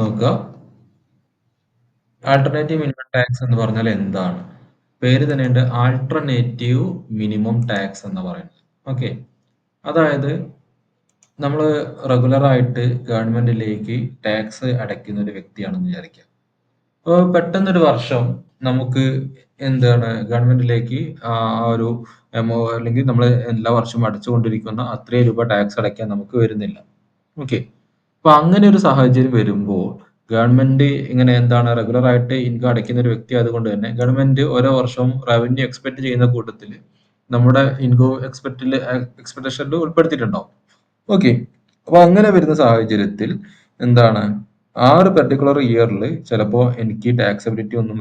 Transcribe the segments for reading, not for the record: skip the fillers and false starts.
നോക്കുക. Alternative minimum tax എന്ന് പറഞ്ഞാൽ എന്താണ്? പേര് തന്നെയുണ്ട്, ആൾട്ടർനേറ്റീവ് മിനിമം ടാക്സ് എന്ന് പറയുന്നത്. ഓക്കെ. അതായത് നമ്മൾ റെഗുലർ ആയിട്ട് ഗവൺമെന്റിലേക്ക് ടാക്സ് അടയ്ക്കുന്ന ഒരു വ്യക്തിയാണെന്ന് വിചാരിക്കുക. അപ്പോൾ പെട്ടെന്നൊരു വർഷം നമുക്ക് എന്താണ് ഗവൺമെന്റിലേക്ക് ആ ഒരു അല്ലെങ്കിൽ നമ്മൾ എല്ലാ വർഷവും അടച്ചുകൊണ്ടിരിക്കുന്ന അത്രയും രൂപ ടാക്സ് അടയ്ക്കാൻ നമുക്ക് വരുന്നില്ല. ഓക്കെ. അപ്പൊ അങ്ങനെ ഒരു സാഹചര്യം വരുമ്പോൾ ഗവൺമെന്റ് ഇങ്ങനെ എന്താണ് റെഗുലർ ആയിട്ട് ഇൻകം അടയ്ക്കുന്ന ഒരു വ്യക്തി ആയതുകൊണ്ട് തന്നെ ഗവൺമെന്റ് ഓരോ വർഷവും റവന്യൂ എക്സ്പെക്ട് ചെയ്യുന്ന കൂട്ടത്തിൽ നമ്മുടെ ഇൻകം എക്സ്പെക്ടേഷനിൽ ഉൾപ്പെടുത്തിയിട്ടുണ്ടാവും. ഓക്കെ. അപ്പൊ അങ്ങനെ വരുന്ന സാഹചര്യത്തിൽ എന്താണ് ആ ഒരു പെർട്ടിക്കുലർ ഇയറിൽ ചിലപ്പോൾ എനിക്ക് ടാക്സബിലിറ്റി ഒന്നും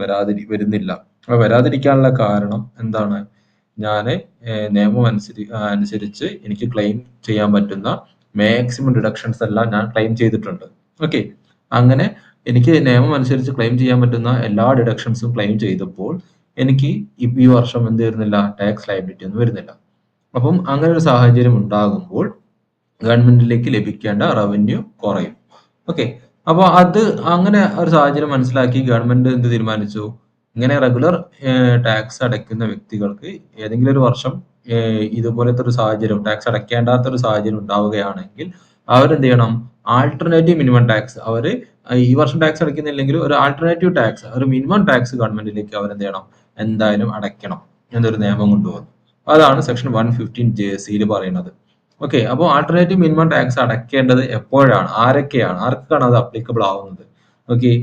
വരുന്നില്ല. അപ്പൊ വരാതിരിക്കാനുള്ള കാരണം എന്താണ്? ഞാന് നിയമം അനുസരിച്ച് എനിക്ക് ക്ലെയിം ചെയ്യാൻ പറ്റുന്ന മാക്സിമം ഡിഡക്ഷൻസ് എല്ലാം ഞാൻ ക്ലെയിം ചെയ്തിട്ടുണ്ട്. ഓക്കെ. അങ്ങനെ എനിക്ക് നിയമം അനുസരിച്ച് ക്ലെയിം ചെയ്യാൻ പറ്റുന്ന എല്ലാ ഡിഡക്ഷൻസും ക്ലെയിം ചെയ്തപ്പോൾ എനിക്ക് ഈ വർഷം എന്ത് വരുന്നില്ല? ടാക്സ് ലയബിലിറ്റി ഒന്നും വരുന്നില്ല. അപ്പം അങ്ങനെ ഒരു സാഹചര്യം ഉണ്ടാകുമ്പോൾ ഗവൺമെന്റിലേക്ക് ലഭിക്കേണ്ട റവന്യൂ കുറയും. ഓക്കെ. അപ്പോൾ അത് അങ്ങനെ ഒരു സാഹചര്യം മനസ്സിലാക്കി ഗവൺമെന്റ് എന്ത് തീരുമാനിച്ചു? ഇങ്ങനെ റെഗുലർ ടാക്സ് അടയ്ക്കുന്ന വ്യക്തികൾക്ക് ഏതെങ്കിലും ഒരു വർഷം ഇതുപോലത്തെ ഒരു സാഹചര്യം ടാക്സ് അടയ്ക്കേണ്ടാത്ത ഒരു സാഹചര്യം ഉണ്ടാവുകയാണെങ്കിൽ അവരെന്ത് ചെയ്യണം? ആൾട്ടർനേറ്റീവ് മിനിമം ടാക്സ് അവര് ഈ വർഷം ടാക്സ് അടയ്ക്കുന്നില്ലെങ്കിൽ ഒരു ആൾട്ടർനേറ്റീവ് ടാക്സ്, ഒരു മിനിമം ടാക്സ് ഗവൺമെന്റിലേക്ക് അവരെന്ത് ചെയ്യണം? എന്തായാലും അടയ്ക്കണം എന്നൊരു നിയമം കൊണ്ടുവന്നു. അതാണ് സെക്ഷൻ 115 പറയുന്നത്. ഓക്കെ. അപ്പോൾ ആൾട്ടർനേറ്റീവ് മിനിമം ടാക്സ് അടയ്ക്കേണ്ടത് എപ്പോഴാണ്? ആർക്കാണ് അത് അപ്ലിക്കബിൾ ആവുന്നത്? Okay.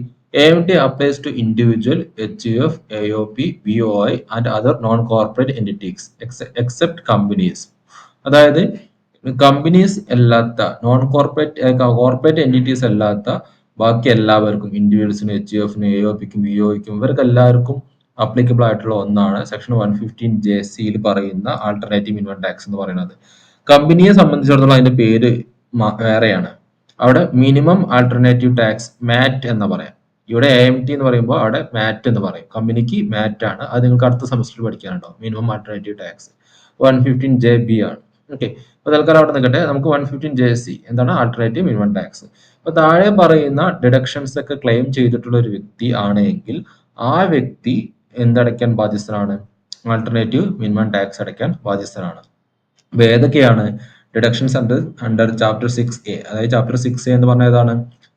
AMT applies to individual, HUF, AOP, BOI and other non-corporate entities except companies. അതായത് കമ്പനീസ് അല്ലാത്ത കോർപ്പറേറ്റ് എൻറ്റിറ്റീസ് അല്ലാത്ത ബാക്കി എല്ലാവർക്കും, ഇൻഡിവിജ്വൽസിനും HUFനും AOPക്കും BOIക്കും ഇവർക്ക് എല്ലാവർക്കും അപ്ലിക്കബിൾ ആയിട്ടുള്ള ഒന്നാണ് സെക്ഷൻ 115JC പറയുന്ന ആൾട്ടർനേറ്റീവ് മിനിമം ടാക്സ് എന്ന് പറയുന്നത്. കമ്പനിയെ സംബന്ധിച്ചിടത്തോളം അതിന്റെ പേര് വേറെയാണ്. അവിടെ മിനിമം ആൾട്ടർനേറ്റീവ് ടാക്സ് മാറ്റ് എന്ന് പറയാം. ഇവിടെ AMT എന്ന് പറയുമ്പോൾ അവിടെ മാറ്റ് എന്ന് പറയും. കമ്പനിക്ക് മാറ്റ് ആണ്. അത് നിങ്ങൾക്ക് അടുത്ത സെമസ്റ്ററിൽ പഠിക്കാനുണ്ടോ? മിനിമം ആൾട്ടർനേറ്റീവ് ടാക്സ് 115JB ആണ്. ഓക്കെ. അപ്പൊ തൽക്കാലം അവിടെ നിൽക്കട്ടെ. നമുക്ക് 115JC എന്താണ്? Alternative minimum tax. അപ്പൊ താഴെ പറയുന്ന ഡിഡക്ഷൻസ് ഒക്കെ ക്ലെയിം ചെയ്തിട്ടുള്ള ഒരു വ്യക്തി ആണെങ്കിൽ ആ വ്യക്തി എന്തടയ്ക്കാൻ ബാധ്യസ്ഥനാണ്? ആൾട്ടർനേറ്റീവ് മിനിമം ടാക്സ് അടയ്ക്കാൻ ബാധ്യസ്ഥനാണ്. അപ്പൊ ഏതൊക്കെയാണ് ഡിഡക്ഷൻസ് അണ്ടർ ചാപ്റ്റർ 6A? അതായത് ചാപ്റ്റർ 6A എന്ന് പറഞ്ഞ ഏതാണ്?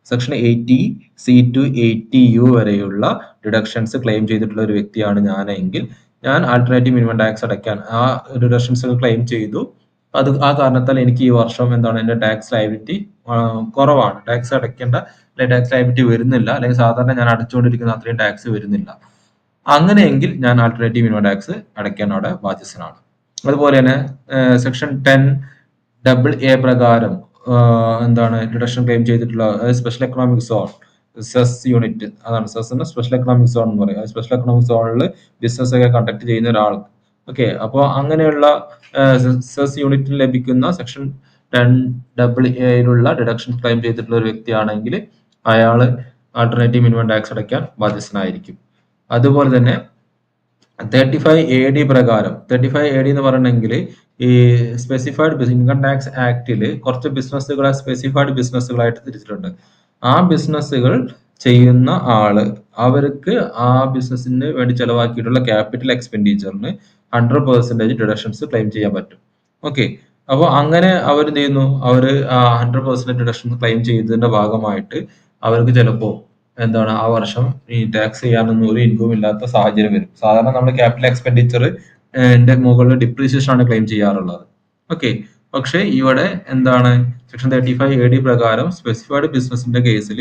സെക്ഷൻ 80C to 80U വരെയുള്ള ഡിഡക്ഷൻസ് ക്ലെയിം ചെയ്തിട്ടുള്ള ഒരു വ്യക്തിയാണ് ഞാനെങ്കിൽ ഞാൻ ആൾട്ടർനേറ്റീവ് മിനിമം ടാക്സ് അടയ്ക്കാൻ ആ ഡിഡക്ഷൻസ് ക്ലെയിം ചെയ്തു. ആ കാരണത്താൽ എനിക്ക് ഈ വർഷം എന്താണ് എന്റെ ടാക്സ് ലയബിലിറ്റി കുറവാണ്. ടാക്സ് അടയ്ക്കേണ്ട ടാക്സ് ലയബിലിറ്റി വരുന്നില്ല, അല്ലെങ്കിൽ സാധാരണ ഞാൻ അടച്ചുകൊണ്ടിരിക്കുന്ന അത്രയും ടാക്സ് വരുന്നില്ല. അങ്ങനെയെങ്കിൽ ഞാൻ ആൾട്ടർനേറ്റീവ് മിനിമം ടാക്സ് അടയ്ക്കാൻ അവിടെ ബാധ്യസ്ഥനാണ്. അതുപോലെ തന്നെ സെക്ഷൻ 10AA പ്രകാരം എന്താണ് ഡിഡക്ഷൻ ക്ലെയിം ചെയ്തിട്ടുള്ള special economic zone, cess unit, അതാണ് സെസ് എന്ന സ്പെഷ്യൽ എക്കണോമിക് സോൺ എന്ന് പറയും. സ്പെഷ്യൽ എക്കണോമിക് സോണിൽ ബിസിനസ് ഒക്കെ കണ്ടക്ട് ചെയ്യുന്ന ഒരാൾ, ഓക്കെ. അപ്പോൾ അങ്ങനെയുള്ള സെസ് യൂണിറ്റിന് ലഭിക്കുന്ന സെക്ഷൻ 10AA ഡിഡക്ഷൻ ക്ലെയിം ചെയ്തിട്ടുള്ള ഒരു വ്യക്തിയാണെങ്കിൽ അയാൾ ആൾട്ടർനേറ്റീവ് മിനിമം ടാക്സ് അടയ്ക്കാൻ ബാധ്യസ്ഥനായിരിക്കും. അതുപോലെ തന്നെ 35AD പ്രകാരം, 35AD എന്ന് പറയണമെങ്കിൽ ഈ സ്പെസിഫൈഡ് ഇൻകം ടാക്സ് ആക്ടിൽ കുറച്ച് ബിസിനസ്സുകളെ സ്പെസിഫൈഡ് ബിസിനസ്സുകളായിട്ട് തിരിച്ചിട്ടുണ്ട്. ആ ബിസിനസ്സുകൾ ചെയ്യുന്ന ആള് അവർക്ക് ആ ബിസിനസ്സിന് വേണ്ടി ചെലവാക്കിയിട്ടുള്ള ക്യാപിറ്റൽ എക്സ്പെൻഡിച്ചറിന് 100% ഡിഡക്ഷൻസ് ക്ലെയിം ചെയ്യാൻ പറ്റും. ഓക്കെ. അപ്പോൾ അങ്ങനെ അവർ എന്ത് ചെയ്യുന്നു? അവർ 100% ഡിഡക്ഷൻ ക്ലെയിം ചെയ്തതിന്റെ ഭാഗമായിട്ട് അവർക്ക് ചിലപ്പോൾ എന്താണ് ആ വർഷം ഈ ടാക്സ് ചെയ്യാനൊന്നും ഒരു ഇൻകം ഇല്ലാത്ത സാഹചര്യം വരും. സാധാരണ നമ്മൾ ക്യാപിറ്റൽ എക്സ്പെൻഡിച്ചർ മുകളിൽ ഡിപ്രീസിയേഷൻ ആണ് ക്ലെയിം ചെയ്യാറുള്ളത്. ഓക്കെ. പക്ഷെ ഇവിടെ എന്താണ് സെക്ഷൻ 35AD പ്രകാരം സ്പെസിഫൈഡ് ബിസിനസിന്റെ കേസിൽ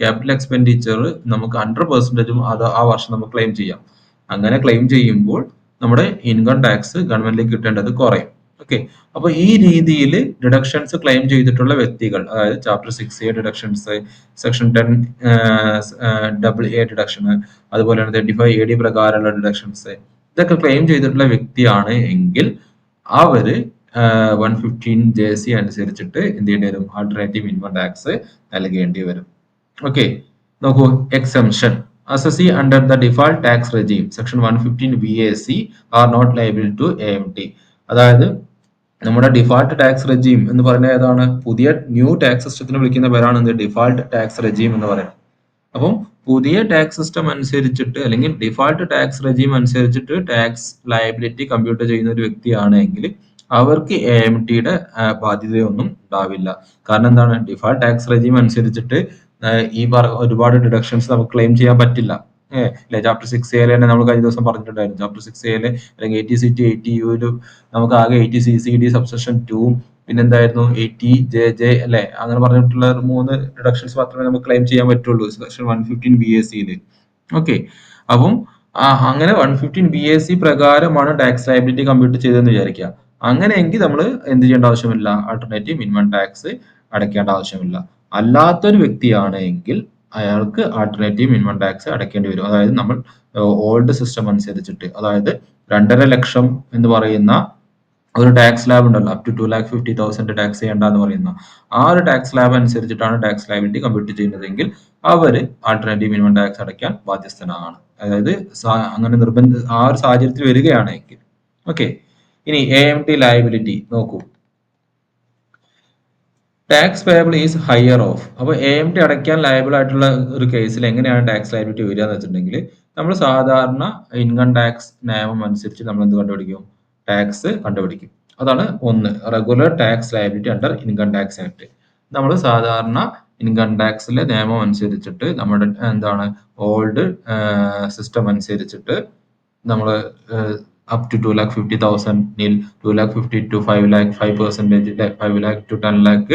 ക്യാപിറ്റൽ എക്സ്പെൻഡിച്ചർ നമുക്ക് 100%ഉം അത് ആ വർഷം നമുക്ക് ക്ലെയിം ചെയ്യാം. അങ്ങനെ ക്ലെയിം ചെയ്യുമ്പോൾ നമ്മുടെ ഇൻകം ടാക്സ് ഗവൺമെന്റിലേക്ക് കിട്ടേണ്ടത് കുറയും. ഓക്കെ. അപ്പൊ ഈ രീതിയിൽ ഡിഡക്ഷൻസ് ക്ലെയിം ചെയ്തിട്ടുള്ള വ്യക്തികൾ, അതായത് chapter 6A deductions, section 10AA deduction, അതുപോലെ തന്നെ 35AD പ്രകാരമുള്ള ഡിഡക്ഷൻസ്, ഇതൊക്കെ ക്ലെയിം ചെയ്തിട്ടുള്ള വ്യക്തിയാണ് എങ്കിൽ അവര് 115JC അനുസരിച്ചിട്ട് എന്ത് ചെയ്യേണ്ടി വരും? ആൾട്ടർനേറ്റീവ് മിനിമം ടാക്സ് നൽകേണ്ടി വരും. ഓക്കെ. നോക്കൂ, exemption. Assessee under the default tax regime, section 115VAC are not liable to AMT. അതായത് നമ്മുടെ ഡിഫാൾട്ട് ടാക്സ് റെജീം എന്ന് പറയുന്നത് ഏതാണ്? പുതിയ ന്യൂ ടാക്സ് സിസ്റ്റത്തിന് വിളിക്കുന്ന പേരാണ് എന്ത്? ഡിഫാൾട്ട് ടാക്സ് റെജീം എന്ന് പറയുന്നത്. അപ്പം പുതിയ ടാക്സ് സിസ്റ്റം അനുസരിച്ചിട്ട് അല്ലെങ്കിൽ ഡിഫാൾട്ട് ടാക്സ് റെജീം അനുസരിച്ചിട്ട് ടാക്സ് ലയബിലിറ്റി കമ്പ്യൂട്ട് ചെയ്യുന്ന ഒരു വ്യക്തിയാണെങ്കിൽ അവർക്ക് AMTയുടെ ബാധ്യതയൊന്നും ഉണ്ടാവില്ല. കാരണം എന്താണ്? ഡിഫാൾട്ട് ടാക്സ് റെജീം അനുസരിച്ചിട്ട് ഈ ഒരുപാട് ഡിഡക്ഷൻസ് നമുക്ക് ക്ലെയിം ചെയ്യാൻ പറ്റില്ല. ചാപ്റ്റർ 6A തന്നെ നമ്മൾ കഴിഞ്ഞ ദിവസം പറഞ്ഞിട്ടുണ്ടായിരുന്നു. ചാപ്റ്റർ 6A അല്ലെങ്കിൽ 80C to 80U നമുക്ക് ആകെ 80CCD സബ്സെക്ഷൻ 2 പിന്നെന്തായിരുന്നു 80JJ അല്ലെ, അങ്ങനെ പറഞ്ഞിട്ടുള്ള 3 ഡിഡക്ഷൻസ് മാത്രമേ നമുക്ക് ക്ലെയിം ചെയ്യാൻ പറ്റുള്ളൂ സെക്ഷൻ 115 BACയിൽ. ഓക്കെ, അപ്പം അങ്ങനെ 115 BAC പ്രകാരമാണ് ടാക്സ് ലയബിലിറ്റി കമ്പ്യൂട്ട് ചെയ്തതെന്ന് വിചാരിക്കുക. അങ്ങനെയെങ്കിൽ നമ്മൾ എന്ത് ചെയ്യേണ്ട ആവശ്യമില്ല? ആൾട്ടർനേറ്റീവ് മിനിമം ടാക്സ് അടയ്ക്കേണ്ട ആവശ്യമില്ല. അല്ലാത്തൊരു വ്യക്തിയാണെങ്കിൽ അയാൾക്ക് ആൾട്ടർനേറ്റീവ് മിനിമം ടാക്സ് അടയ്ക്കേണ്ടി വരും. അതായത് നമ്മൾ ഓൾഡ് സിസ്റ്റം അനുസരിച്ചിട്ട്, അതായത് 2.5 ലക്ഷം എന്ന് പറയുന്ന ഒരു ടാക്സ് സ്ലാബ് ഉണ്ടല്ലോ, അപ് ടു 2,50,000 ടാക്സ് ചെയ്യേണ്ട എന്ന് പറയുന്ന ആ ഒരു ടാക്സ് സ്ലാബ് അനുസരിച്ചിട്ടാണ് ടാക്സ് ലയബിലിറ്റി കമ്പ്യൂട്ട് ചെയ്യുന്നതെങ്കിൽ അവർ ആൾട്ടർനേറ്റീവ് മിനിമം ടാക്സ് അടയ്ക്കാൻ ബാധ്യസ്ഥനാണ്. അതായത് അങ്ങനെ ആ ഒരു സാഹചര്യത്തിൽ വരികയാണെങ്കിൽ. ഓക്കെ, ഇനി AMT ലയബിലിറ്റി നോക്കൂ. Tax payable is higher of. അപ്പോൾ AMT അടയ്ക്കാൻ ലയബിൾ ആയിട്ടുള്ള ഒരു കേസിൽ എങ്ങനെയാണ് ടാക്സ് ലയബിലിറ്റി വരിക എന്ന് വെച്ചിട്ടുണ്ടെങ്കിൽ, നമ്മൾ സാധാരണ ഇൻകം ടാക്സ് നിയമം അനുസരിച്ച് നമ്മൾ എന്ത് കണ്ടുപിടിക്കും? ടാക്സ് കണ്ടുപിടിക്കും. അതാണ് ഒന്ന്, regular tax liability under income tax act. നമ്മൾ സാധാരണ ഇൻകം ടാക്സിലെ നിയമം അനുസരിച്ചിട്ട് നമ്മുടെ എന്താണ് ഓൾഡ് സിസ്റ്റം അനുസരിച്ചിട്ട് നമ്മൾ up to 2,50,000 2,50,000 to 5 lakh 5%, 5 lakh to 10 lakh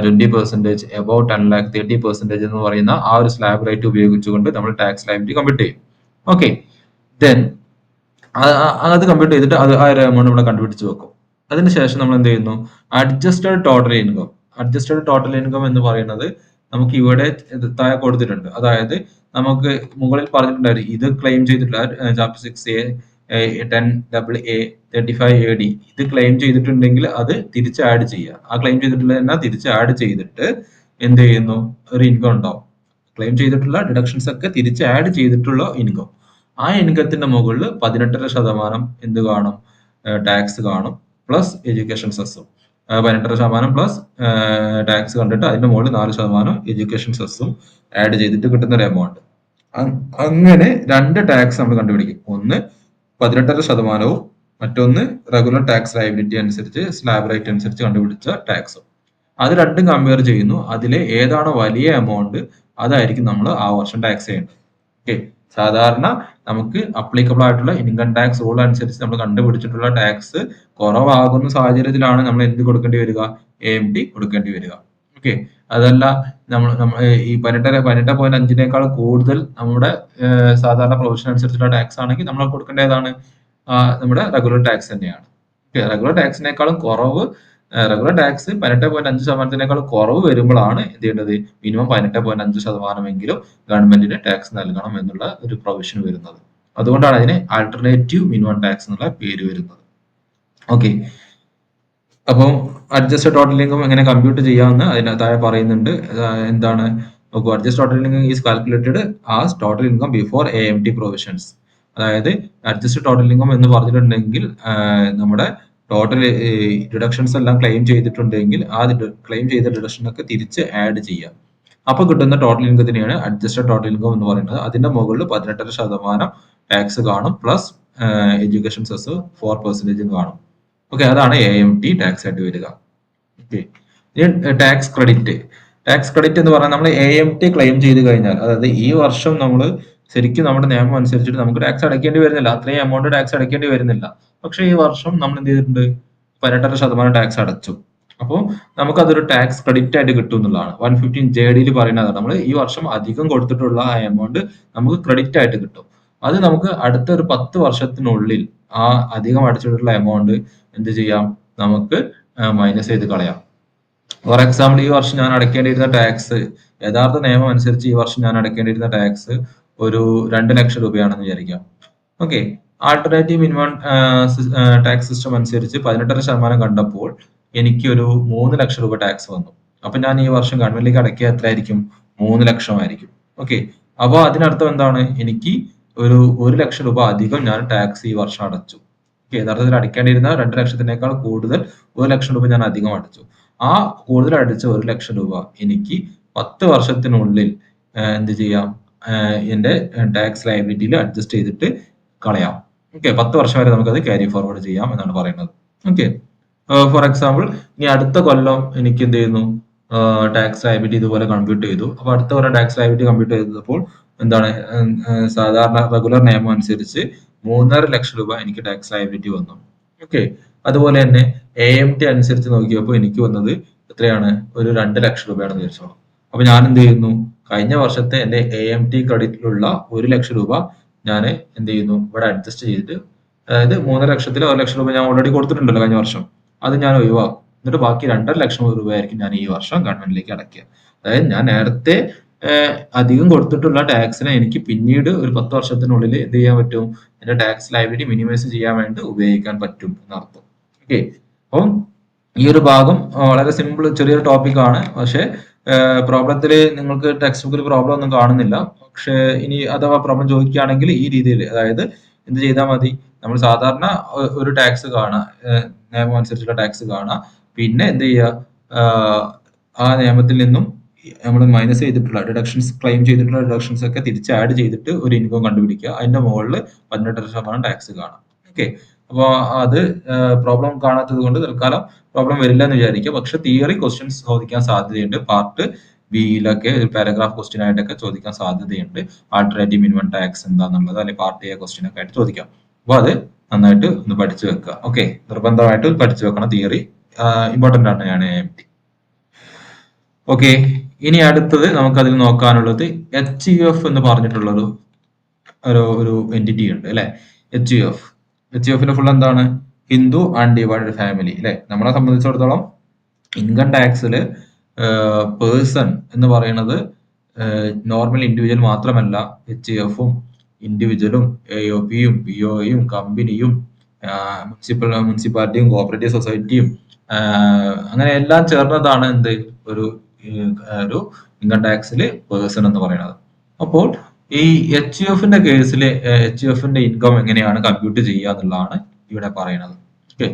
20%, above 10 lakh 30% എന്ന് പറയുന്ന ആ ഒരു സ്ലാബ് റേറ്റ് ഉപയോഗിച്ചുകൊണ്ട് നമ്മൾ ടാക്സ് ലയബിലിറ്റി കമ്പ്യൂട്ട് ചെയ്യും. ഓക്കെ, ദെൻ അത് കമ്പ്യൂട്ട് ചെയ്തിട്ട് അത് ആ ഒരു എമൗണ്ട് നമ്മൾ കണ്ടുപിടിച്ച് വെക്കും. അതിനുശേഷം നമ്മൾ എന്ത് ചെയ്യുന്നു? Adjusted total income. Adjusted total income എന്ന് പറയുന്നത് നമുക്ക് ഇവിടെ താഴെ കൊടുത്തിട്ടുണ്ട്. അതായത് നമുക്ക് മുകളിൽ പറഞ്ഞിട്ടുണ്ടായിരുന്നു ഇത് ക്ലെയിം ചെയ്തിട്ടുള്ള ചാപ്റ്റർ 6A 10AA 35AD ഇത് ക്ലെയിം ചെയ്തിട്ടുണ്ടെങ്കിൽ അത് തിരിച്ച് ആഡ് ചെയ്യുക. ആ ക്ലെയിം ചെയ്തിട്ടുള്ള തന്നെ തിരിച്ച് ആഡ് ചെയ്തിട്ട് എന്ത് ചെയ്യുന്നു? ഒരു ഇൻകം ഉണ്ടാവും. ക്ലെയിം ചെയ്തിട്ടുള്ള ഡിഡക്ഷൻസ് ഒക്കെ തിരിച്ച് ആഡ് ചെയ്തിട്ടുള്ള ഇൻകം. ആ ഇൻകത്തിന്റെ മുകളിൽ 18% എന്ത് കാണും? ടാക്സ് കാണും, പ്ലസ് എഡ്യൂക്കേഷൻ സെസ്സും. 18% പ്ലസ് ടാക്സ് കണ്ടിട്ട് അതിന്റെ മുകളിൽ 4% എഡ്യൂക്കേഷൻ സെസ്സും ആഡ് ചെയ്തിട്ട് കിട്ടുന്ന ഒരു എമൗണ്ട്. അങ്ങനെ രണ്ട് ടാക്സ് നമ്മൾ കണ്ടുപിടിക്കും. ഒന്ന് 18%, മറ്റൊന്ന് റെഗുലർ ടാക്സ് ലയബിലിറ്റി അനുസരിച്ച് സ്ലാബ് റേറ്റ് അനുസരിച്ച് കണ്ടുപിടിച്ച ടാക്സും. അത് രണ്ടും കമ്പയർ ചെയ്യുന്നു. അതിലെ ഏതാണോ വലിയ എമൗണ്ട് അതായിരിക്കും നമ്മൾ ആ വർഷം ടാക്സ് ചെയ്യേണ്ടത്. ഓക്കെ, സാധാരണ നമുക്ക് അപ്ലിക്കബിൾ ആയിട്ടുള്ള ഇൻകം ടാക്സ് റൂൾ അനുസരിച്ച് നമ്മൾ കണ്ടുപിടിച്ചിട്ടുള്ള ടാക്സ് കുറവാകുന്ന സാഹചര്യത്തിലാണ് നമ്മൾ എന്ത് കൊടുക്കേണ്ടി വരിക? AMT കൊടുക്കേണ്ടി വരിക. ഓക്കെ, അതല്ല നമ്മൾ ഈ 18.5 കൂടുതൽ നമ്മുടെ സാധാരണ പ്രൊവിഷൻ അനുസരിച്ചുള്ള ടാക്സ് ആണെങ്കിൽ നമ്മൾ കൊടുക്കേണ്ടതാണ് നമ്മുടെ റെഗുലർ ടാക്സ് തന്നെയാണ്. റെഗുലർ ടാക്സിനേക്കാളും കുറവ്, റെഗുലർ ടാക്സ് 18.5% കുറവ് വരുമ്പോഴാണ് എന്ത് ചെയ്യേണ്ടത്? മിനിമം 18.5% ഗവൺമെന്റിന് ടാക്സ് നൽകണം എന്നുള്ള ഒരു പ്രൊവിഷൻ വരുന്നത്. അതുകൊണ്ടാണ് അതിന് ആൾട്ടർനേറ്റീവ് മിനിമം ടാക്സ് എന്നുള്ള പേര് വരുന്നത്. ഓക്കെ, അപ്പം അഡ്ജസ്റ്റഡ് ടോട്ടൽ ഇൻകം എങ്ങനെ കമ്പ്യൂട്ട് ചെയ്യാമെന്ന് അതിനകത്തായി പറയുന്നുണ്ട്. എന്താണ് നോക്കൂ, adjust total income is calculated as total income before AMT provisions. അതായത് അഡ്ജസ്റ്റ് ടോട്ടൽ ഇൻകം എന്ന് പറഞ്ഞിട്ടുണ്ടെങ്കിൽ നമ്മുടെ ടോട്ടൽ ഡിഡക്ഷൻസ് എല്ലാം ക്ലെയിം ചെയ്തിട്ടുണ്ടെങ്കിൽ ആ ക്ലെയിം ചെയ്ത ഡിഡക്ഷനൊക്കെ തിരിച്ച് ആഡ് ചെയ്യാം. അപ്പൊ കിട്ടുന്ന ടോട്ടൽ ഇൻകത്തിനെയാണ് അഡ്ജസ്റ്റഡ് ടോട്ടൽ ഇൻകം എന്ന് പറയുന്നത്. അതിന്റെ മുകളിൽ 18% ടാക്സ് കാണും, പ്ലസ് എഡ്യൂക്കേഷൻ സെസ് 4% കാണും. ഓക്കെ, അതാണ് AMT ടാക്സ് ആയിട്ട് വരിക. Okay, tax credit. Tax credit എന്ന് പറഞ്ഞാൽ നമ്മൾ AMT ക്ലെയിം ചെയ്ത് കഴിഞ്ഞാൽ, അതായത് ഈ വർഷം നമ്മൾ ശരിക്കും നമ്മുടെ നിയമം അനുസരിച്ചിട്ട് നമുക്ക് ടാക്സ് അടയ്ക്കേണ്ടി വരുന്നില്ല, അത്രയും എമൗണ്ട് ടാക്സ് അടയ്ക്കേണ്ടി വരുന്നില്ല. പക്ഷെ ഈ വർഷം നമ്മൾ എന്ത് ചെയ്തിട്ടുണ്ട്? 18% ടാക്സ് അടച്ചു. അപ്പോൾ നമുക്ക് അതൊരു ടാക്സ് ക്രെഡിറ്റ് ആയിട്ട് കിട്ടും എന്നുള്ളതാണ് 115JD പറയുന്നത്. നമ്മൾ ഈ വർഷം അധികം കൊടുത്തിട്ടുള്ള ആ എമൗണ്ട് നമുക്ക് ക്രെഡിറ്റ് ആയിട്ട് കിട്ടും. അത് നമുക്ക് അടുത്ത ഒരു 10 വർഷത്തിനുള്ളിൽ ആ അധികം അടച്ചിട്ടുള്ള എമൗണ്ട് എന്ത് ചെയ്യാം? നമുക്ക് മൈനസ് ചെയ്ത് കളയാം. ഫോർ എക്സാമ്പിൾ, ഈ വർഷം ഞാൻ അടയ്ക്കേണ്ടിയിരുന്ന ടാക്സ്, യഥാർത്ഥ നിയമം അനുസരിച്ച് ഈ വർഷം ഞാൻ അടയ്ക്കേണ്ടിയിരുന്ന ടാക്സ് ഒരു 2 ലക്ഷം രൂപയാണെന്ന് വിചാരിക്കാം. Okay, alternative minimum tax system അനുസരിച്ച് 18% കണ്ടപ്പോൾ എനിക്ക് ഒരു 3 ലക്ഷം രൂപ ടാക്സ് വന്നു. അപ്പൊ ഞാൻ ഈ വർഷം ഗവൺമെന്റിലേക്ക് അടയ്ക്കുക എത്രയായിരിക്കും? 3 ലക്ഷമായിരിക്കും. ഓക്കെ, അപ്പോൾ അതിനർത്ഥം എന്താണ്? എനിക്ക് ഒരു 1 ലക്ഷം രൂപ അധികം ഞാൻ ടാക്സ് ഈ വർഷം അടച്ചു. യഥാർത്ഥത്തിൽ അടയ്ക്കേണ്ടിയിരുന്ന 2 ലക്ഷത്തിനേക്കാൾ കൂടുതൽ 1 ലക്ഷം രൂപ ഞാൻ അധികം അടച്ചു. ആ കൂടുതൽ അടച്ച 1 ലക്ഷം രൂപ എനിക്ക് 10 വർഷത്തിനുള്ളിൽ എന്ത് ചെയ്യാം, എന്റെ ടാക്സ് ലയബിലിറ്റിയിൽ അഡ്ജസ്റ്റ് ചെയ്തിട്ട് കളയാം. 10 വർഷം വരെ നമുക്കത് ക്യാരി ഫോർവേഡ് ചെയ്യാം എന്നാണ് പറയുന്നത്. ഓക്കെ, ഫോർ എക്സാമ്പിൾ ഇനി അടുത്ത കൊല്ലം എനിക്ക് എന്ത് ചെയ്യുന്നു, ടാക്സ് ലയബിലിറ്റി ഇതുപോലെ കമ്പ്യൂട്ട് ചെയ്തു. അപ്പൊ അടുത്ത കൊല്ലം ടാക്സ് ലയബിലിറ്റി കമ്പ്യൂട്ട് ചെയ്തപ്പോൾ എന്താണ്, സാധാരണ റെഗുലർ നിയമം അനുസരിച്ച് 3.5 ലക്ഷം രൂപ എനിക്ക് ടാക്സ് ലയബിലിറ്റി വന്നു. ഓക്കെ, അതുപോലെ തന്നെ AMT അനുസരിച്ച് നോക്കിയപ്പോൾ എനിക്ക് വന്നത് എത്രയാണ്, ഒരു 2 ലക്ഷം രൂപയാണെന്ന് വിചാരിച്ചോളൂ. അപ്പൊ ഞാൻ എന്ത് ചെയ്യുന്നു, കഴിഞ്ഞ വർഷത്തെ എന്റെ AMT ക്രെഡിറ്റിലുള്ള 1 ലക്ഷം രൂപ ഞാൻ എന്ത് ചെയ്യുന്നു, ഇവിടെ അഡ്ജസ്റ്റ് ചെയ്തിട്ട്, അതായത് 3.5 ലക്ഷത്തിൽ 1 ലക്ഷം രൂപ ഞാൻ ഓൾറെഡി കൊടുത്തിട്ടുണ്ടല്ലോ കഴിഞ്ഞ വർഷം, അത് ഞാൻ ഒഴിവാക്കും. എന്നിട്ട് ബാക്കി 2.5 ലക്ഷം രൂപയായിരിക്കും ഞാൻ ഈ വർഷം ഗവൺമെന്റിലേക്ക് അടയ്ക്കുക. അതായത് ഞാൻ നേരത്തെ അധികം കൊടുത്തിട്ടുള്ള ടാക്സിനെ എനിക്ക് പിന്നീട് ഒരു 10 വർഷത്തിനുള്ളിൽ എന്ത് ചെയ്യാൻ പറ്റും, എന്റെ ടാക്സ് ലയബിലിറ്റി മിനിമൈസ് ചെയ്യാൻ വേണ്ടി ഉപയോഗിക്കാൻ പറ്റും എന്നർത്ഥം. ഓക്കെ, അപ്പം ഈ ഒരു ഭാഗം വളരെ സിമ്പിൾ ചെറിയൊരു ടോപ്പിക് ആണ്. പക്ഷെ പ്രോബ്ലത്തിൽ നിങ്ങൾക്ക് ടെക്സ്റ്റ് ബുക്കിൽ പ്രോബ്ലം ഒന്നും കാണുന്നില്ല. പക്ഷെ ഇനി അഥവാ പ്രോബ്ലം ചോദിക്കുകയാണെങ്കിൽ ഈ രീതിയിൽ, അതായത് എന്ത് ചെയ്താൽ മതി, നമ്മൾ സാധാരണ ഒരു ടാക്സ് കാണാം, നിയമം അനുസരിച്ചുള്ള ടാക്സ് കാണാം, പിന്നെ എന്ത് ചെയ്യുക, ആ നിയമത്തിൽ നിന്നും നമ്മൾ മൈനസ് ചെയ്തിട്ടുള്ള ഡിഡക്ഷൻസ്, ക്ലെയിം ചെയ്തിട്ടുള്ള ഡിഡക്ഷൻസ് ഒക്കെ തിരിച്ച് ആഡ് ചെയ്തിട്ട് ഒരു ഇൻകം കണ്ടുപിടിക്കുക. അതിന്റെ മുകളിൽ 18% ടാക്സ് കാണാം. ഓക്കെ, അപ്പോൾ അത് പ്രോബ്ലം കാണാത്തത് കൊണ്ട് തൽക്കാലം പ്രോബ്ലം വരില്ല എന്ന് വിചാരിക്കുക. പക്ഷെ തിയറി ക്വസ്റ്റ്യൻസ് ചോദിക്കാൻ സാധ്യതയുണ്ട്. പാർട്ട് ബിയിലൊക്കെ പാരഗ്രാഫ് ക്വസ്റ്റ്യൻ ആയിട്ടൊക്കെ ചോദിക്കാൻ സാധ്യതയുണ്ട്. ആൾട്ടർനേറ്റീവ് മിനിമം ടാക്സ് എന്താണെന്നുള്ളത്, അല്ലെങ്കിൽ പാർട്ട് എ ക്വസ്റ്റ്യൻ ഒക്കെ ആയിട്ട് ചോദിക്കാം. അപ്പൊ അത് നന്നായിട്ട് ഒന്ന് പഠിച്ചു വെക്കുക. ഓക്കെ, നിർബന്ധമായിട്ട് പഠിച്ചു വെക്കണം. തിയറി ഇമ്പോർട്ടന്റ് ആണ്. ഞാൻ AMT. ഓക്കെ, ഇനി അടുത്തത് നമുക്ക് അതിൽ നോക്കാനുള്ളത് HUF എന്ന് പറഞ്ഞിട്ടുള്ളൊരു ഒരു എൻറ്റിറ്റി ഉണ്ട് അല്ലെ. HUFന്റെ ഫുൾ എന്താണ്, ഹിന്ദു അൺഡിവൈഡഡ് ഫാമിലി അല്ലെ. നമ്മളെ സംബന്ധിച്ചിടത്തോളം ഇൻകം ടാക്സില് പേഴ്സൺ എന്ന് പറയുന്നത് നോർമൽ ഇൻഡിവിജ്വൽ മാത്രമല്ല, HUFും ഇൻഡിവിജ്വലും AOPയും BOയും കമ്പനിയും മുനിസിപ്പാലിറ്റിയും കോഓപ്പറേറ്റീവ് സൊസൈറ്റിയും അങ്ങനെ എല്ലാം ചേർന്നതാണ് എന്ത്, ഒരു ഇൻകം ടാക്സിൽ പേഴ്സൺ എന്ന് പറയുന്നത്. അപ്പോൾ ഈ HUFന്റെ കേസിൽ HUFന്റെ ഇൻകം എങ്ങനെയാണ് കമ്പ്യൂട്ട് ചെയ്യുക എന്നുള്ളതാണ് ഇവിടെ പറയുന്നത്. ഓക്കെ,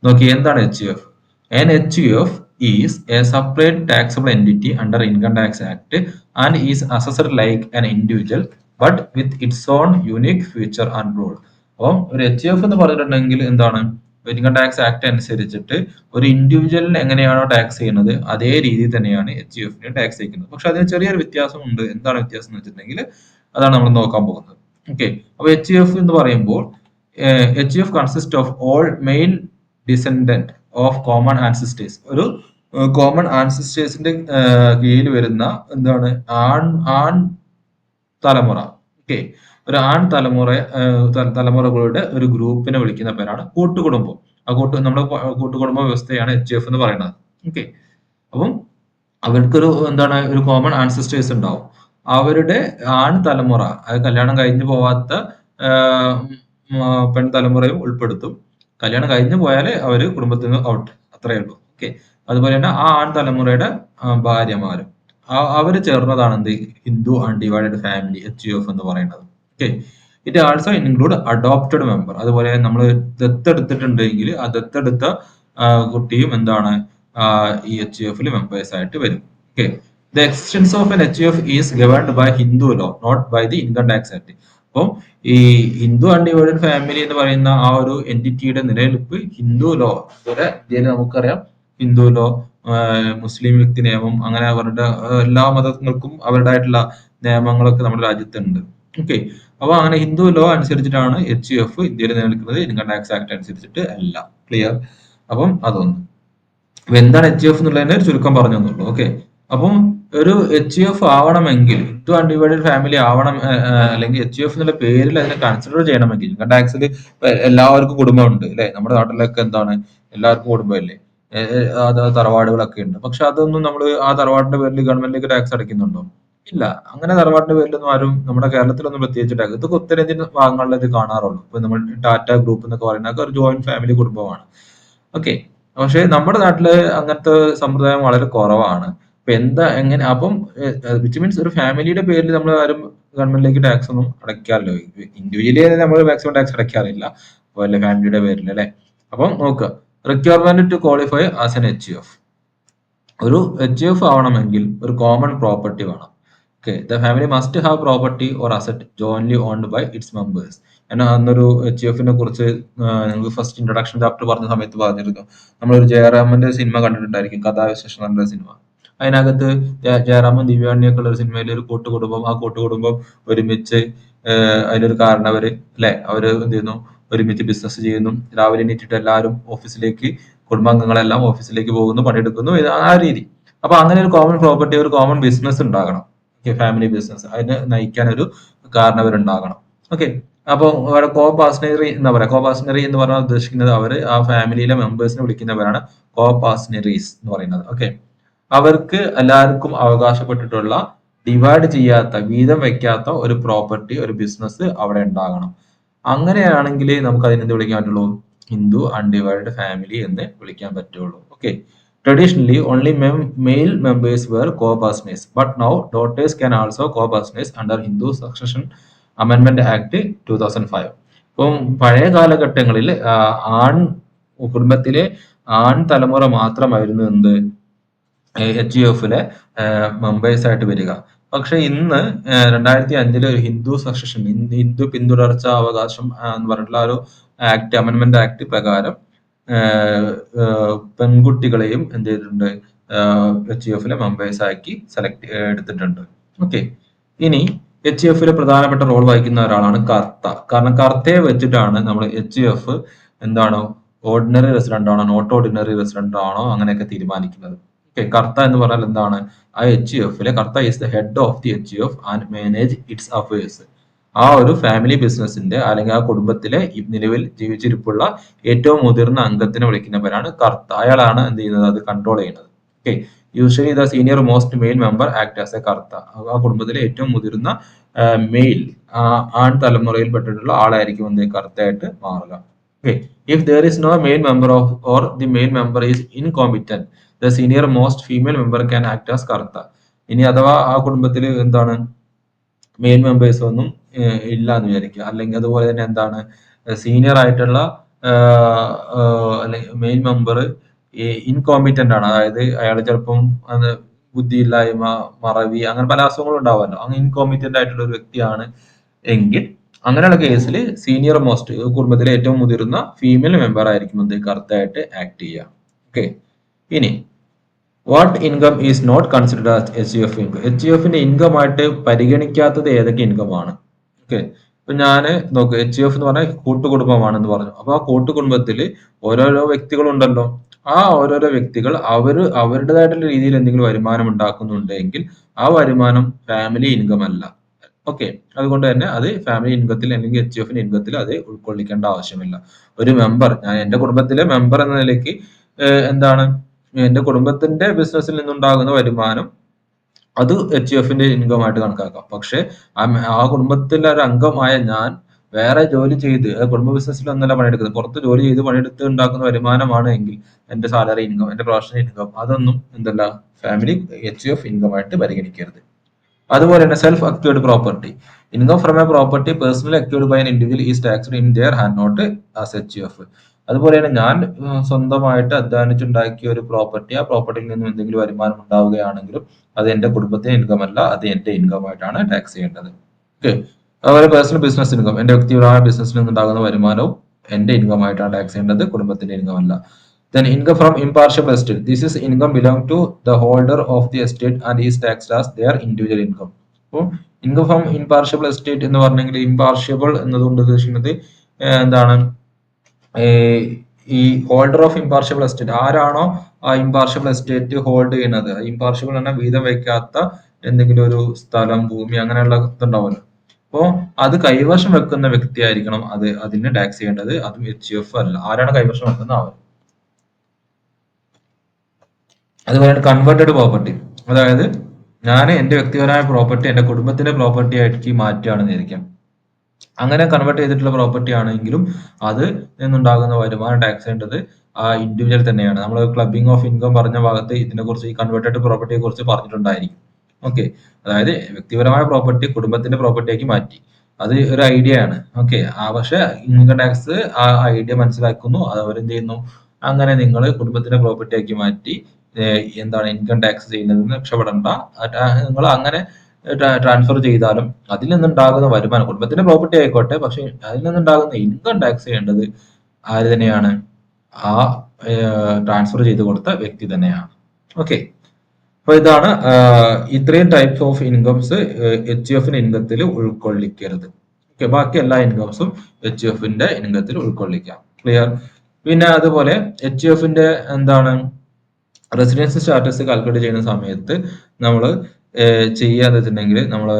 നോക്കി എന്താണ് HUF. An HUF is a separate taxable entity under Income Tax Act and is assessed like an individual but with its own unique feature and rule. അപ്പം ഒരു HUF എന്ന് പറഞ്ഞിട്ടുണ്ടെങ്കിൽ എന്താണ്, ഇൻകം ടാക്സ് ആക്ട് അനുസരിച്ചിട്ട് ഒരു ഇൻഡിവിജ്വലിന് എങ്ങനെയാണോ ടാക്സ് ചെയ്യുന്നത് അതേ രീതിയിൽ തന്നെയാണ് HUFന് ടാക്സ് ചെയ്യുന്നത്. പക്ഷെ അതിന് ചെറിയൊരു വ്യത്യാസമുണ്ട്. എന്താണ് വ്യത്യാസം എന്ന് വെച്ചിട്ടുണ്ടെങ്കിൽ അതാണ് നമ്മൾ നോക്കാൻ പോകുന്നത്. ഓക്കെ, അപ്പൊ HUF എന്ന് പറയുമ്പോൾ HUF consist of all male descendant of common ancestors. ഒരു കോമൺ ആൻസിസ്റ്റേഴ്സിന്റെ കീഴിൽ വരുന്ന എന്താണ്, ആൺ തലമുറ. ഓക്കെ, ഒരു ആൺ തലമുറകളുടെ ഒരു ഗ്രൂപ്പിനെ വിളിക്കുന്ന പേരാണ് കൂട്ടുകുടുംബം. നമ്മുടെ കൂട്ടുകുടുംബ വ്യവസ്ഥയാണ് HUF എന്ന് പറയുന്നത്. ഓക്കെ, അപ്പം അവർക്കൊരു എന്താണ്, ഒരു കോമൺ ആൻസിസ്റ്റേഴ്സ് ഉണ്ടാവും. അവരുടെ ആൺ തലമുറ, അത് കല്യാണം കഴിഞ്ഞു പോവാത്ത പെൺ തലമുറയും ഉൾപ്പെടുത്തും. കല്യാണം കഴിഞ്ഞു പോയാല് അവര് കുടുംബത്തിൽ നിന്ന് ഔട്ട്, അത്രയേ ഉള്ളൂ. ഓക്കെ, അതുപോലെ തന്നെ ആ ആൺ തലമുറയുടെ ഭാര്യമാരും അവര് ചേർന്നതാണ് എന്ത്, ഹിന്ദു അൺഡിവൈഡഡ് ഫാമിലി HUF എന്ന് പറയുന്നത്. Okay, it also include adopted member. അതുപോലെ നമ്മൾ ദത്തെടുത്തിട്ടുണ്ടെങ്കിൽ ആ ദത്തെടുത്ത കുട്ടിയും എന്താണ്, ഈ HUFൽ മെമ്പേഴ്സ് ആയിട്ട് വരും. Okay, the extent of an HUF is governed by Hindu law not by the income tax act. അപ്പം ഈ ഹിന്ദു അൺഡിവൈഡഡ് ഫാമിലി എന്ന് പറയുന്ന ആ ഒരു എൻറ്റിറ്റിയുടെ നിലനിൽപ്പ് ഹിന്ദു ലോ, ഇന്ത്യയിൽ നമുക്കറിയാം ഹിന്ദു ലോ, മുസ്ലിം വ്യക്തി നിയമം, അങ്ങനെ അവരുടെ എല്ലാ മതങ്ങൾക്കും അവരുടേതായിട്ടുള്ള നിയമങ്ങളൊക്കെ നമ്മുടെ രാജ്യത്തുണ്ട്. ഓക്കെ, അപ്പൊ അങ്ങനെ ഹിന്ദു ലോ അനുസരിച്ചിട്ടാണ് HUF ഇന്ത്യയിൽ നിലനിൽക്കുന്നത്, ഇൻകം ടാക്സ് ആക്ട് അനുസരിച്ചിട്ട് അല്ല. ക്ലിയർ? അപ്പം അതൊന്ന്. അപ്പൊ എന്താണ് HUF എന്നുള്ളതിന്റെ ഒരു ചുരുക്കം പറഞ്ഞു തന്നുള്ളൂ. ഓക്കെ, അപ്പം ഒരു HUF ആവണമെങ്കിൽ, ഹിന്ദു അൺഡിവൈഡഡ് ഫാമിലി ആവണം, അല്ലെങ്കിൽ HUF എന്നുള്ള പേരിൽ അതിനെ കൺസിഡർ ചെയ്യണമെങ്കിൽ, ഇൻകം ടാക്സിൽ എല്ലാവർക്കും കുടുംബമുണ്ട് അല്ലെ. നമ്മുടെ നാട്ടിലൊക്കെ എന്താണ്, എല്ലാവർക്കും കുടുംബമല്ലേ, അത് തറവാടുകളൊക്കെ ഉണ്ട്. പക്ഷെ അതൊന്നും നമ്മൾ ആ തറവാടിന്റെ പേരിൽ ഗവൺമെന്റിലേക്ക് ടാക്സ് അടയ്ക്കുന്നുണ്ടോ? ഇല്ല. അങ്ങനെ തറവാടിന്റെ പേരിലൊന്നും ആരും നമ്മുടെ കേരളത്തിലൊന്നും പ്രത്യേകിച്ച് ടാക്സ്, ഇതൊക്കെ ഉത്തരേന്ത്യൻ ഭാഗങ്ങളിൽ ഇത് കാണാറുള്ളൂ. ഇപ്പൊ നമ്മൾ ടാറ്റ ഗ്രൂപ്പ് എന്നൊക്കെ പറയുന്നത് ഒരു ജോയിന്റ് ഫാമിലി കുടുംബമാണ്. ഓക്കെ, പക്ഷെ നമ്മുടെ നാട്ടില് അങ്ങനത്തെ സമ്പ്രദായം വളരെ കുറവാണ്. അപ്പൊ എങ്ങനെ അപ്പം വിച്ച് മീൻസ് ഒരു ഫാമിലിയുടെ പേരിൽ നമ്മൾ ആരും ഗവൺമെന്റിലേക്ക് ടാക്സ് ഒന്നും അടയ്ക്കാറില്ല. ഇൻഡിവിജ്വലി നമ്മൾ മാക്സിമം ടാക്സ് അടയ്ക്കാറില്ല. അല്ലെ ഫാമിലിയുടെ പേരിൽ അല്ലെ. അപ്പം നോക്കുക, requirement to qualify as an HUF. ഒരു HUF ആവണമെങ്കിൽ ഒരു കോമൺ പ്രോപ്പർട്ടി വേണം. Okay, the family must have property or asset jointly owned by its members. ഞാൻ അന്നൊരു HUF കുറിച്ച് നിങ്ങൾക്ക് ഫസ്റ്റ് ഇൻട്രൊഡക്ഷൻ ചാപ്റ്റർ പറഞ്ഞ സമയത്ത് പറഞ്ഞിരുന്നു. നമ്മളൊരു ജയറാമിന്റെ സിനിമ കണ്ടിട്ടുണ്ടായിരിക്കും, കഥാവിശേഷം എന്ന സിനിമ. അതിനകത്ത് ജയറാമും ദിവ്യാണിയൊക്കെ ഉള്ള ഒരു സിനിമയിൽ ഒരു കൂട്ടുകുടുംബം, ആ കൂട്ടുകുടുംബം ഒരുമിച്ച് അതിലൊരു കാരണവര് അല്ലെ, അവര് എന്ത് ചെയ്യുന്നു, ഒരുമിച്ച് ബിസിനസ് ചെയ്യുന്നു. രാവിലെ എണീറ്റിട്ട് എല്ലാവരും ഓഫീസിലേക്ക്, കുടുംബാംഗങ്ങളെല്ലാം ഓഫീസിലേക്ക് പോകുന്നു, പണിയെടുക്കുന്നു, ആ രീതി. അപ്പൊ അങ്ങനെ ഒരു കോമൺ പ്രോപ്പർട്ടി, ഒരു കോമൺ ബിസിനസ് ഉണ്ടാകണം. ഫാമിലി ബിസിനസ്, അതിനെ നയിക്കാൻ ഒരു കാരണവരുണ്ടാകണം. ഓക്കെ, അപ്പോൾ അവിടെ കോ പാർട്ട്ണറി എന്താ പറയാ, കോ പാർട്ട്ണറി എന്ന് പറഞ്ഞാൽ ഉദ്ദേശിക്കുന്നത് അവര് ആ ഫാമിലിയിലെ മെമ്പേഴ്സിനെ വിളിക്കുന്നവരാണ് കോ പാർട്ട്ണറീസ് എന്ന് പറയുന്നത്. ഓക്കെ, അവർക്ക് എല്ലാവർക്കും അവകാശപ്പെട്ടിട്ടുള്ള ഡിവൈഡ് ചെയ്യാത്ത, വീതം വെക്കാത്ത ഒരു പ്രോപ്പർട്ടി, ഒരു ബിസിനസ് അവിടെ ഉണ്ടാകണം. അങ്ങനെയാണെങ്കിൽ നമുക്ക് അതിനെന്ത് വിളിക്കാൻ പറ്റുള്ളൂ? ഹിന്ദു അൺഡിവൈഡഡ് ഫാമിലി എന്ന് വിളിക്കാൻ പറ്റുള്ളൂ. Okay, traditionally only male members were co-partners, but now daughters can also co-partners under Hindu Succession Amendment Act 2005. ഇപ്പം പഴയ കാലഘട്ടങ്ങളിൽ ആൺ കുടുംബത്തിലെ ആൺ തലമുറ മാത്രമായിരുന്നു എന്ത് HUF-ലെ മെമ്പേഴ്സ് ആയിട്ട് വരിക. പക്ഷെ ഇന്ന് 2005 ഒരു ഹിന്ദു സക്സഷൻ, ഹിന്ദു പിന്തുടർച്ചാ അവകാശം എന്ന് പറഞ്ഞിട്ടുള്ള ഒരു ആക്ട്, അമെന്റ്മെന്റ് ആക്ട് പ്രകാരം പെൺകുട്ടികളെയും എന്ത് ചെയ്തിട്ടുണ്ട്, HUF-ലെ മെമ്പേഴ്സ് ആക്കി എടുത്തിട്ടുണ്ട്. ഓക്കെ, ഇനി HUF-ലെ പ്രധാനപ്പെട്ട റോൾ വഹിക്കുന്ന ഒരാളാണ് കർത്ത. കാരണം കർത്തയെ വെച്ചിട്ടാണ് നമ്മൾ HUF എന്താണോ ഓർഡിനറി റെസിഡന്റ് ആണോ നോട്ട് ഓർഡിനറി റെസിഡന്റ് ആണോ അങ്ങനെയൊക്കെ തീരുമാനിക്കുന്നത്. ഓക്കെ, കർത്ത എന്ന് പറഞ്ഞാൽ എന്താണ്? ആ HUF-ലെ karta is the head of the HUF and manage its affairs. ആ ഒരു ഫാമിലി ബിസിനസിന്റെ അല്ലെങ്കിൽ ആ കുടുംബത്തിലെ നിലവിൽ ജീവിച്ചിരിപ്പുള്ള ഏറ്റവും മുതിർന്ന അംഗത്തിനെ വിളിക്കുന്നവരാണ് കർത്ത. അയാളാണ് എന്ത് ചെയ്യുന്നത്, അത് കൺട്രോൾ ചെയ്യുന്നത്. Okay, usually the senior most male member act as a karta. ആ കുടുംബത്തിലെ ഏറ്റവും മുതിർന്ന മെയിൽ, ആൺ തലമുറയിൽപ്പെട്ടിട്ടുള്ള ആളായിരിക്കും എന്ത് കർത്തയായിട്ട് മാറുക. Okay, if there is no male member of or the male member is incompetent, the senior most female member can act as karta. ഇനി അഥവാ ആ കുടുംബത്തിൽ എന്താണ് മെയിൽ മെമ്പേഴ്സ് ഒന്നും ഇല്ല എന്ന് വിചാരിക്കുക, അല്ലെങ്കിൽ അതുപോലെ തന്നെ എന്താണ് സീനിയർ ആയിട്ടുള്ള മെയിൽ മെമ്പർ ഇൻകോമ്പിറ്റന്റ് ആണ്, അതായത് അയാൾ ചിലപ്പം ബുദ്ധിയില്ലായ്മ, മറവി, അങ്ങനെ പല അസുഖങ്ങളും ഉണ്ടാവുമല്ലോ. അങ്ങനെ ഇൻകോമ്പിറ്റന്റ് ആയിട്ടുള്ള ഒരു വ്യക്തിയാണ് എങ്കിൽ അങ്ങനെയുള്ള കേസിൽ സീനിയർ മോസ്റ്റ്, കുടുംബത്തിലെ ഏറ്റവും മുതിർന്ന ഫീമെയിൽ മെമ്പർ ആയിരിക്കും എന്ത് കറക്റ്റായിട്ട് ആക്ട് ചെയ്യുക. ഓക്കെ, ഇനി what income is not considered as HUF income. HUF-ന്റെ ഇൻകം ആയിട്ട് പരിഗണിക്കാത്തത് ഏതൊക്കെ ഇൻകം ആണ്? ഓക്കെ, ഇപ്പൊ ഞാന് നോക്ക്, HUF എന്ന് പറഞ്ഞാൽ കൂട്ടുകുടുംബമാണെന്ന് പറഞ്ഞു. അപ്പൊ ആ കൂട്ടുകുടുംബത്തിൽ ഓരോരോ വ്യക്തികളുണ്ടല്ലോ. ആ ഓരോരോ വ്യക്തികൾ അവരുടേതായിട്ടുള്ള രീതിയിൽ എന്തെങ്കിലും വരുമാനം ഉണ്ടാക്കുന്നുണ്ടെങ്കിൽ ആ വരുമാനം ഫാമിലി ഇൻകം അല്ല. ഓക്കെ, അതുകൊണ്ട് തന്നെ അത് ഫാമിലി ഇൻകത്തിൽ അല്ലെങ്കിൽ HUF-ന്റെ ഇൻകത്തിൽ അത് ഉൾക്കൊള്ളിക്കേണ്ട ആവശ്യമില്ല. ഒരു മെമ്പർ, ഞാൻ എന്റെ കുടുംബത്തിലെ മെമ്പർ എന്ന നിലയ്ക്ക് എന്താണ് എന്റെ കുടുംബത്തിന്റെ ബിസിനസ്സിൽ നിന്നുണ്ടാകുന്ന വരുമാനം അത് HUF-ന്റെ ഇൻകം ആയിട്ട് കണക്കാക്കാം. പക്ഷെ ആ കുടുംബത്തിലെ ഒരു അംഗമായ ഞാൻ വേറെ ജോലി ചെയ്ത്, കുടുംബ ബിസിനസ്സിൽ ഒന്നല്ല പണിയെടുക്കുന്നത്, പുറത്ത് ജോലി ചെയ്ത് പണിയെടുത്ത് ഉണ്ടാക്കുന്ന വരുമാനമാണ് എങ്കിൽ എന്റെ സാലറി ഇൻകം, എന്റെ പ്രൊഫഷണൽ ഇൻകം, അതൊന്നും എന്തല്ല ഫാമിലി HUF ഇൻകം ആയിട്ട് പരിഗണിക്കരുത്. അതുപോലെ തന്നെ self acquired property, income from a property personally acquired by an individual is taxed in their hand, not as HUF. അതുപോലെ തന്നെ ഞാൻ സ്വന്തമായിട്ട് അധ്വാനിച്ചുണ്ടാക്കിയ ഒരു പ്രോപ്പർട്ടി, ആ പ്രോപ്പർട്ടിയിൽ നിന്നും എന്തെങ്കിലും വരുമാനം ഉണ്ടാവുകയാണെങ്കിലും അത് എന്റെ കുടുംബത്തിന്റെ ഇൻകം അല്ല, അത് എന്റെ ഇൻകം ആയിട്ടാണ് ടാക്സ് ചെയ്യേണ്ടത്. ഓക്കെ, അതുപോലെ പേഴ്സണൽ ബിസിനസ് ഇൻകം, എന്റെ വ്യക്തിപരമായ ബിസിനസ്സിൽ നിന്നുണ്ടാകുന്ന വരുമാനവും എന്റെ ഇൻകം ആയിട്ടാണ് ടാക്സ് ചെയ്യേണ്ടത്, കുടുംബത്തിന്റെ ഇൻകം അല്ല. Then income from impartial estate. This is income belong to the holder of the estate and is taxed as their individual income. അപ്പോൾ ഇൻകം ഫ്രം ഇംപാർഷ്യബിൾ എസ്റ്റേറ്റ് എന്ന് പറഞ്ഞെങ്കിൽ ഇംപാർഷ്യബിൾ എന്നതുകൊണ്ട് ഉദ്ദേശിക്കുന്നത് എന്താണ്, ഈ ഹോൾഡർ ഓഫ് ഇംപാർഷ്യബിൾ എസ്റ്റേറ്റ് ആരാണോ ആ ഇംപാർഷ്യബിൾ എസ്റ്റേറ്റ് ഹോൾഡ് ചെയ്യുന്നത്, ഇംപാർഷ്യബിൾ എന്ന വീതം വയ്ക്കാത്ത എന്തെങ്കിലും ഒരു സ്ഥലം, ഭൂമി, അങ്ങനെയുള്ള ഇതുണ്ടാവുമല്ലോ. അപ്പോ അത് കൈവശം വെക്കുന്ന വ്യക്തി ആയിരിക്കണം അതിന് ടാക്സ് ചെയ്യേണ്ടത്, അതും HUF അല്ല. ആരാണ് കൈവശം വെക്കുന്നത് അവർ. അതുപോലെ കൺവേർട്ടഡ് പ്രോപ്പർട്ടി, അതായത് ഞാൻ എന്റെ വ്യക്തിപരമായ പ്രോപ്പർട്ടി എന്റെ കുടുംബത്തിന്റെ പ്രോപ്പർട്ടി ആയിട്ട് മാറ്റുകയാണെന്ന് വിചാരിക്കാം. അങ്ങനെ കൺവേർട്ട് ചെയ്തിട്ടുള്ള പ്രോപ്പർട്ടി ആണെങ്കിലും അത് നിന്നുണ്ടാകുന്ന വരുമാനം ടാക്സ് ചെയ്യേണ്ടത് ആ ഇൻഡിവിജ്വൽ തന്നെയാണ്. നമ്മൾ ക്ലബിംഗ് ഓഫ് ഇൻകം പറഞ്ഞ ഭാഗത്ത് ഇതിനെക്കുറിച്ച്, ഈ കൺവേർട്ടഡ് പ്രോപ്പർട്ടിയെ കുറിച്ച് പറഞ്ഞിട്ടുണ്ടായിരിക്കും. ഓക്കെ, അതായത് വ്യക്തിപരമായ പ്രോപ്പർട്ടി കുടുംബത്തിന്റെ പ്രോപ്പർട്ടിയാക്കി മാറ്റി. അത് ഒരു ഐഡിയ ആണ്. ഓക്കെ. പക്ഷെ ഇൻകം ടാക്സ് ആ ഐഡിയ മനസ്സിലാക്കുന്നു. അത് അവരെന്ത് ചെയ്യുന്നു? അങ്ങനെ നിങ്ങൾ കുടുംബത്തിന്റെ പ്രോപ്പർട്ടി ആക്കി മാറ്റി എന്താണ് ഇൻകം ടാക്സ് ചെയ്യുന്നതിൽ നിന്ന് രക്ഷപ്പെടണ്ട. നിങ്ങൾ അങ്ങനെ ട്രാൻസ്ഫർ ചെയ്താലും അതിൽ നിന്നുണ്ടാകുന്ന വരുമാനം കുടുംബത്തിന്റെ പ്രോപ്പർട്ടി ആയിക്കോട്ടെ, പക്ഷെ അതിൽ നിന്നുണ്ടാകുന്ന ഇൻകം ടാക്സ് ചെയ്യേണ്ടത് ആര് തന്നെയാണ്? ആ ട്രാൻസ്ഫർ ചെയ്ത് കൊടുത്ത വ്യക്തി തന്നെയാണ്. ഓക്കെ. അപ്പൊ ഇതാണ് ഇത്രയും ടൈപ്സ് ഓഫ് ഇൻകംസ് എച്ച് എഫിന്റെ ഇൻകത്തിൽ ഉൾക്കൊള്ളിക്കരുത്. ഓക്കെ. ബാക്കി എല്ലാ ഇൻകംസും എച്ച് എഫിന്റെ ഇൻകത്തിൽ ഉൾക്കൊള്ളിക്കാം. ക്ലിയർ? പിന്നെ അതുപോലെ എച്ച് എഫിന്റെ എന്താണ് റെസിഡൻസ് സ്റ്റാറ്റസ് കാൽക്കുലേറ്റ് ചെയ്യുന്ന സമയത്ത് നമ്മൾ ചെയ്യാന്ന് വെച്ചിട്ടുണ്ടെങ്കിൽ നമ്മൾ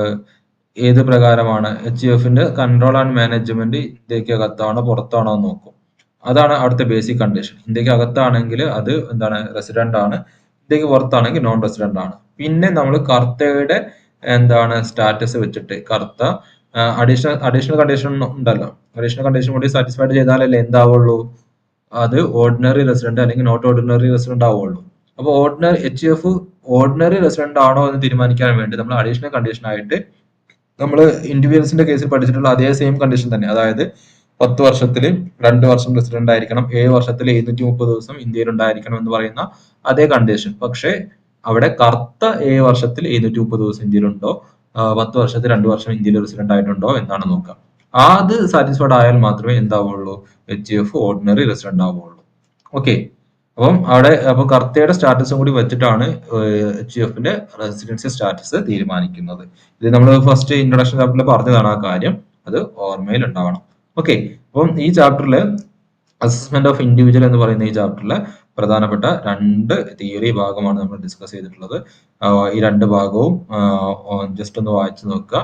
ഏത് പ്രകാരമാണ് എച്ച് എഫിന്റെ കൺട്രോൾ ആൻഡ് മാനേജ്മെന്റ് ഇന്ത്യക്ക് അകത്താണോ പുറത്താണോ എന്ന് നോക്കും. അതാണ് അവിടുത്തെ ബേസിക് കണ്ടീഷൻ. ഇന്ത്യക്ക് അകത്താണെങ്കിൽ അത് എന്താണ് റെസിഡന്റ് ആണ്, ഇന്ത്യക്ക് പുറത്താണെങ്കിൽ നോൺ റെസിഡന്റ് ആണ്. പിന്നെ നമ്മൾ കർത്തയുടെ എന്താണ് സ്റ്റാറ്റസ് വെച്ചിട്ട് കർത്ത അഡീഷണൽ കണ്ടീഷൻ ഉണ്ടല്ലോ, അഡീഷണൽ കണ്ടീഷൻ കൂടി സാറ്റിസ്ഫൈഡ് ചെയ്താലല്ലേ എന്താവുള്ളൂ? അത് ഓർഡിനറി റെസിഡന്റ് അല്ലെങ്കിൽ നോട്ട് ഓർഡിനറി റെസിഡന്റ് ആവുള്ളൂ. അപ്പോൾ എച്ച് എഫ് ഓർഡിനറി റെസിഡന്റ് ആണോ എന്ന് തീരുമാനിക്കാൻ വേണ്ടി നമ്മൾ അഡീഷണൽ കണ്ടീഷൻ ആയിട്ട് നമ്മൾ ഇൻഡിവിജ്വൽസിന്റെ കേസിൽ പഠിച്ചിട്ടുള്ള അതേ സെയിം കണ്ടീഷൻ തന്നെ, അതായത് 10 വർഷത്തിൽ 2 വർഷം റെസിഡന്റ് ആയിരിക്കണം, 7 വർഷത്തിൽ 730 ദിവസം ഇന്ത്യയിൽ ഉണ്ടായിരിക്കണം എന്ന് പറയുന്ന അതേ കണ്ടീഷൻ. പക്ഷേ അവിടെ കറുത്ത 7 വർഷത്തിൽ 730 ദിവസം ഇന്ത്യയിലുണ്ടോ, 10 വർഷത്തിൽ 2 വർഷം ഇന്ത്യയിൽ റെസിഡന്റ് ആയിട്ടുണ്ടോ എന്നാണ് നോക്കുക. അത് സാറ്റിസ്ഫൈഡ് ആയാൽ മാത്രമേ എന്താവുള്ളൂ? എച്ച് എഫ് ഓർഡിനറി റെസിഡന്റ് ആവുള്ളൂ. ഓക്കെ. അപ്പം അവിടെ അപ്പൊ കർത്തയുടെ സ്റ്റാറ്റസും കൂടി വെച്ചിട്ടാണ് എച്ച് എഫിന്റെ റെസിഡൻസി സ്റ്റാറ്റസ് തീരുമാനിക്കുന്നത്. ഇത് നമ്മൾ ഫസ്റ്റ് ഇൻട്രൊഡക്ഷൻ ചാപ്റ്ററിൽ പറഞ്ഞതാണ് ആ കാര്യം, അത് ഓർമ്മയിൽ ഉണ്ടാവണം. ഓക്കെ. അപ്പം ഈ ചാപ്റ്ററിൽ അസസ്മെന്റ് ഓഫ് ഇൻഡിവിജ്വൽ എന്ന് പറയുന്ന ഈ ചാപ്റ്ററിലെ പ്രധാനപ്പെട്ട 2 തിയറി ഭാഗമാണ് നമ്മൾ ഡിസ്കസ് ചെയ്തിട്ടുള്ളത്. ഈ 2 ഭാഗവും ജസ്റ്റ് ഒന്ന് വായിച്ചു നോക്കുക.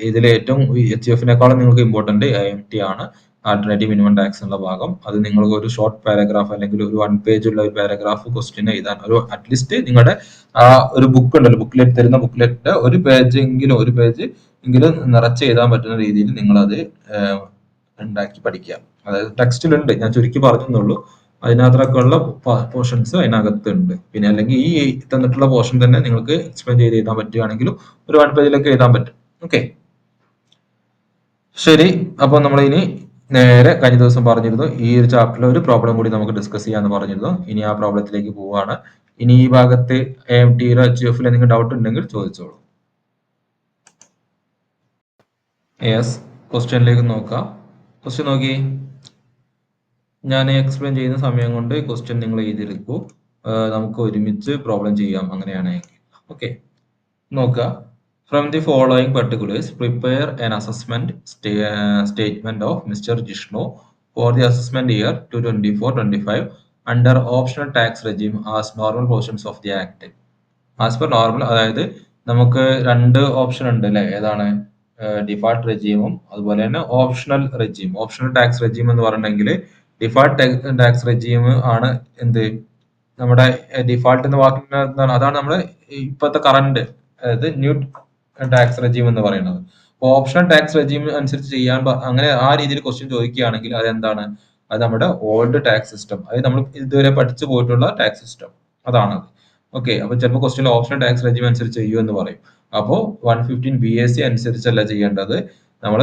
ഇതിൽ ഏറ്റവും എച്ച് എഫിനേക്കാളും നിങ്ങൾക്ക് ഇമ്പോർട്ടന്റ് IMT ആണ്, ആൾട്ടർനേറ്റീവ് മിനിമം ടാക്സ് എന്നുള്ള ഭാഗം. അത് നിങ്ങൾക്ക് ഒരു ഷോർട്ട് പാരഗ്രാഫ് അല്ലെങ്കിൽ ഒരു 1 പേജ് ഉള്ള ഒരു പാരഗ്രാഫ് ക്വസ്റ്റ്യൻ എഴുതാൻ ഒരു അറ്റ്ലീസ്റ്റ് നിങ്ങളുടെ ആ ഒരു ബുക്ക് ഉണ്ടല്ലോ, ബുക്ക്ലെറ്റ് തരുന്ന ബുക്ക്ലെറ്റ് ഒരു പേജ് എങ്കിലും നിറച്ച് എഴുതാൻ പറ്റുന്ന രീതിയിൽ നിങ്ങൾ അത് ഉണ്ടാക്കി പഠിക്കുക. അതായത് ടെക്സ്റ്റിലുണ്ട്, ഞാൻ ചുരുക്കി പറഞ്ഞെന്നുള്ളൂ. അതിനകത്തൊക്കെ ഉള്ള പോർഷൻസ് അതിനകത്തുണ്ട്. പിന്നെ അല്ലെങ്കിൽ ഈ തന്നിട്ടുള്ള പോർഷൻ തന്നെ നിങ്ങൾക്ക് എക്സ്പ്ലെയിൻ ചെയ്ത് എഴുതാൻ പറ്റുകയാണെങ്കിലും ഒരു 1 പേജിലൊക്കെ എഴുതാൻ പറ്റും. ഓക്കെ. ശരി. അപ്പൊ നമ്മൾ ഇനി നേരെ കഴിഞ്ഞ ദിവസം പറഞ്ഞിരുന്നു ഈ ഒരു ചാപ്റ്ററിൽ ഒരു പ്രോബ്ലം കൂടി നമുക്ക് ഡിസ്കസ് ചെയ്യാന്ന് പറഞ്ഞിരുന്നു. ഇനി ആ പ്രോബ്ലത്തിലേക്ക് പോവാണ്. ഇനി ഈ ഭാഗത്ത് AMT HUF എന്തെങ്കിലും ഡൗട്ട് ഉണ്ടെങ്കിൽ ചോദിച്ചോളൂ. യെസ്, ക്വസ്റ്റ്യനിലേക്ക് നോക്കാം. ക്വസ്റ്റ്യൻ നോക്കി, ഞാൻ എക്സ്പ്ലെയിൻ ചെയ്യുന്ന സമയം കൊണ്ട് ക്വസ്റ്റ്യൻ നിങ്ങൾ എഴുതിയെടുക്കൂ. നമുക്ക് ഒരുമിച്ച് പ്രോബ്ലം ചെയ്യാം അങ്ങനെയാണെങ്കിൽ. ഓക്കെ. നോക്കുക. From the following particulars, prepare an assessment statement of Mr. Jishnu for the assessment year 2024-25 under optional tax regime as normal portions of the Act. As per normal, അതായത് നമുക്ക് 2 option ഉണ്ട് അല്ലെ, ഏതാണ്? Default റെജീമും അതുപോലെ തന്നെ optional regime. Optional tax regime എന്ന് പറഞ്ഞിട്ടുണ്ടെങ്കിൽ default tax regime ആണ് എന്ത്, നമ്മുടെ ഡിഫാൾട്ട് എന്ന വാക്കിന് എന്താണ്, അതാണ് നമ്മുടെ ഇപ്പോഴത്തെ കറന്റ്, അതായത് ന്യൂ ടാക്സ് റെജീം എന്ന് പറയുന്നത്. ഓപ്ഷണൽ ടാക്സ് റെജീം അനുസരിച്ച് ചെയ്യാൻ അങ്ങനെ ആ രീതിയിൽ ക്വസ്റ്റ്യൻ ചോദിക്കുകയാണെങ്കിൽ അതെന്താണ്? അത് നമ്മുടെ ഓൾഡ് ടാക്സ് സിസ്റ്റം, അതായത് നമ്മൾ ഇതുവരെ പഠിച്ചു പോയിട്ടുള്ള ടാക്സ് സിസ്റ്റം, അതാണ്. ഓക്കെ. അപ്പൊ ചിലപ്പോൾ ക്വസ്റ്റ്യൻ ഓപ്ഷണൽ ടാക്സ് റെജീം അനുസരിച്ച് ചെയ്യൂ എന്ന് പറയും. അപ്പോൾ 115 BAC അനുസരിച്ചല്ല ചെയ്യേണ്ടത്, നമ്മൾ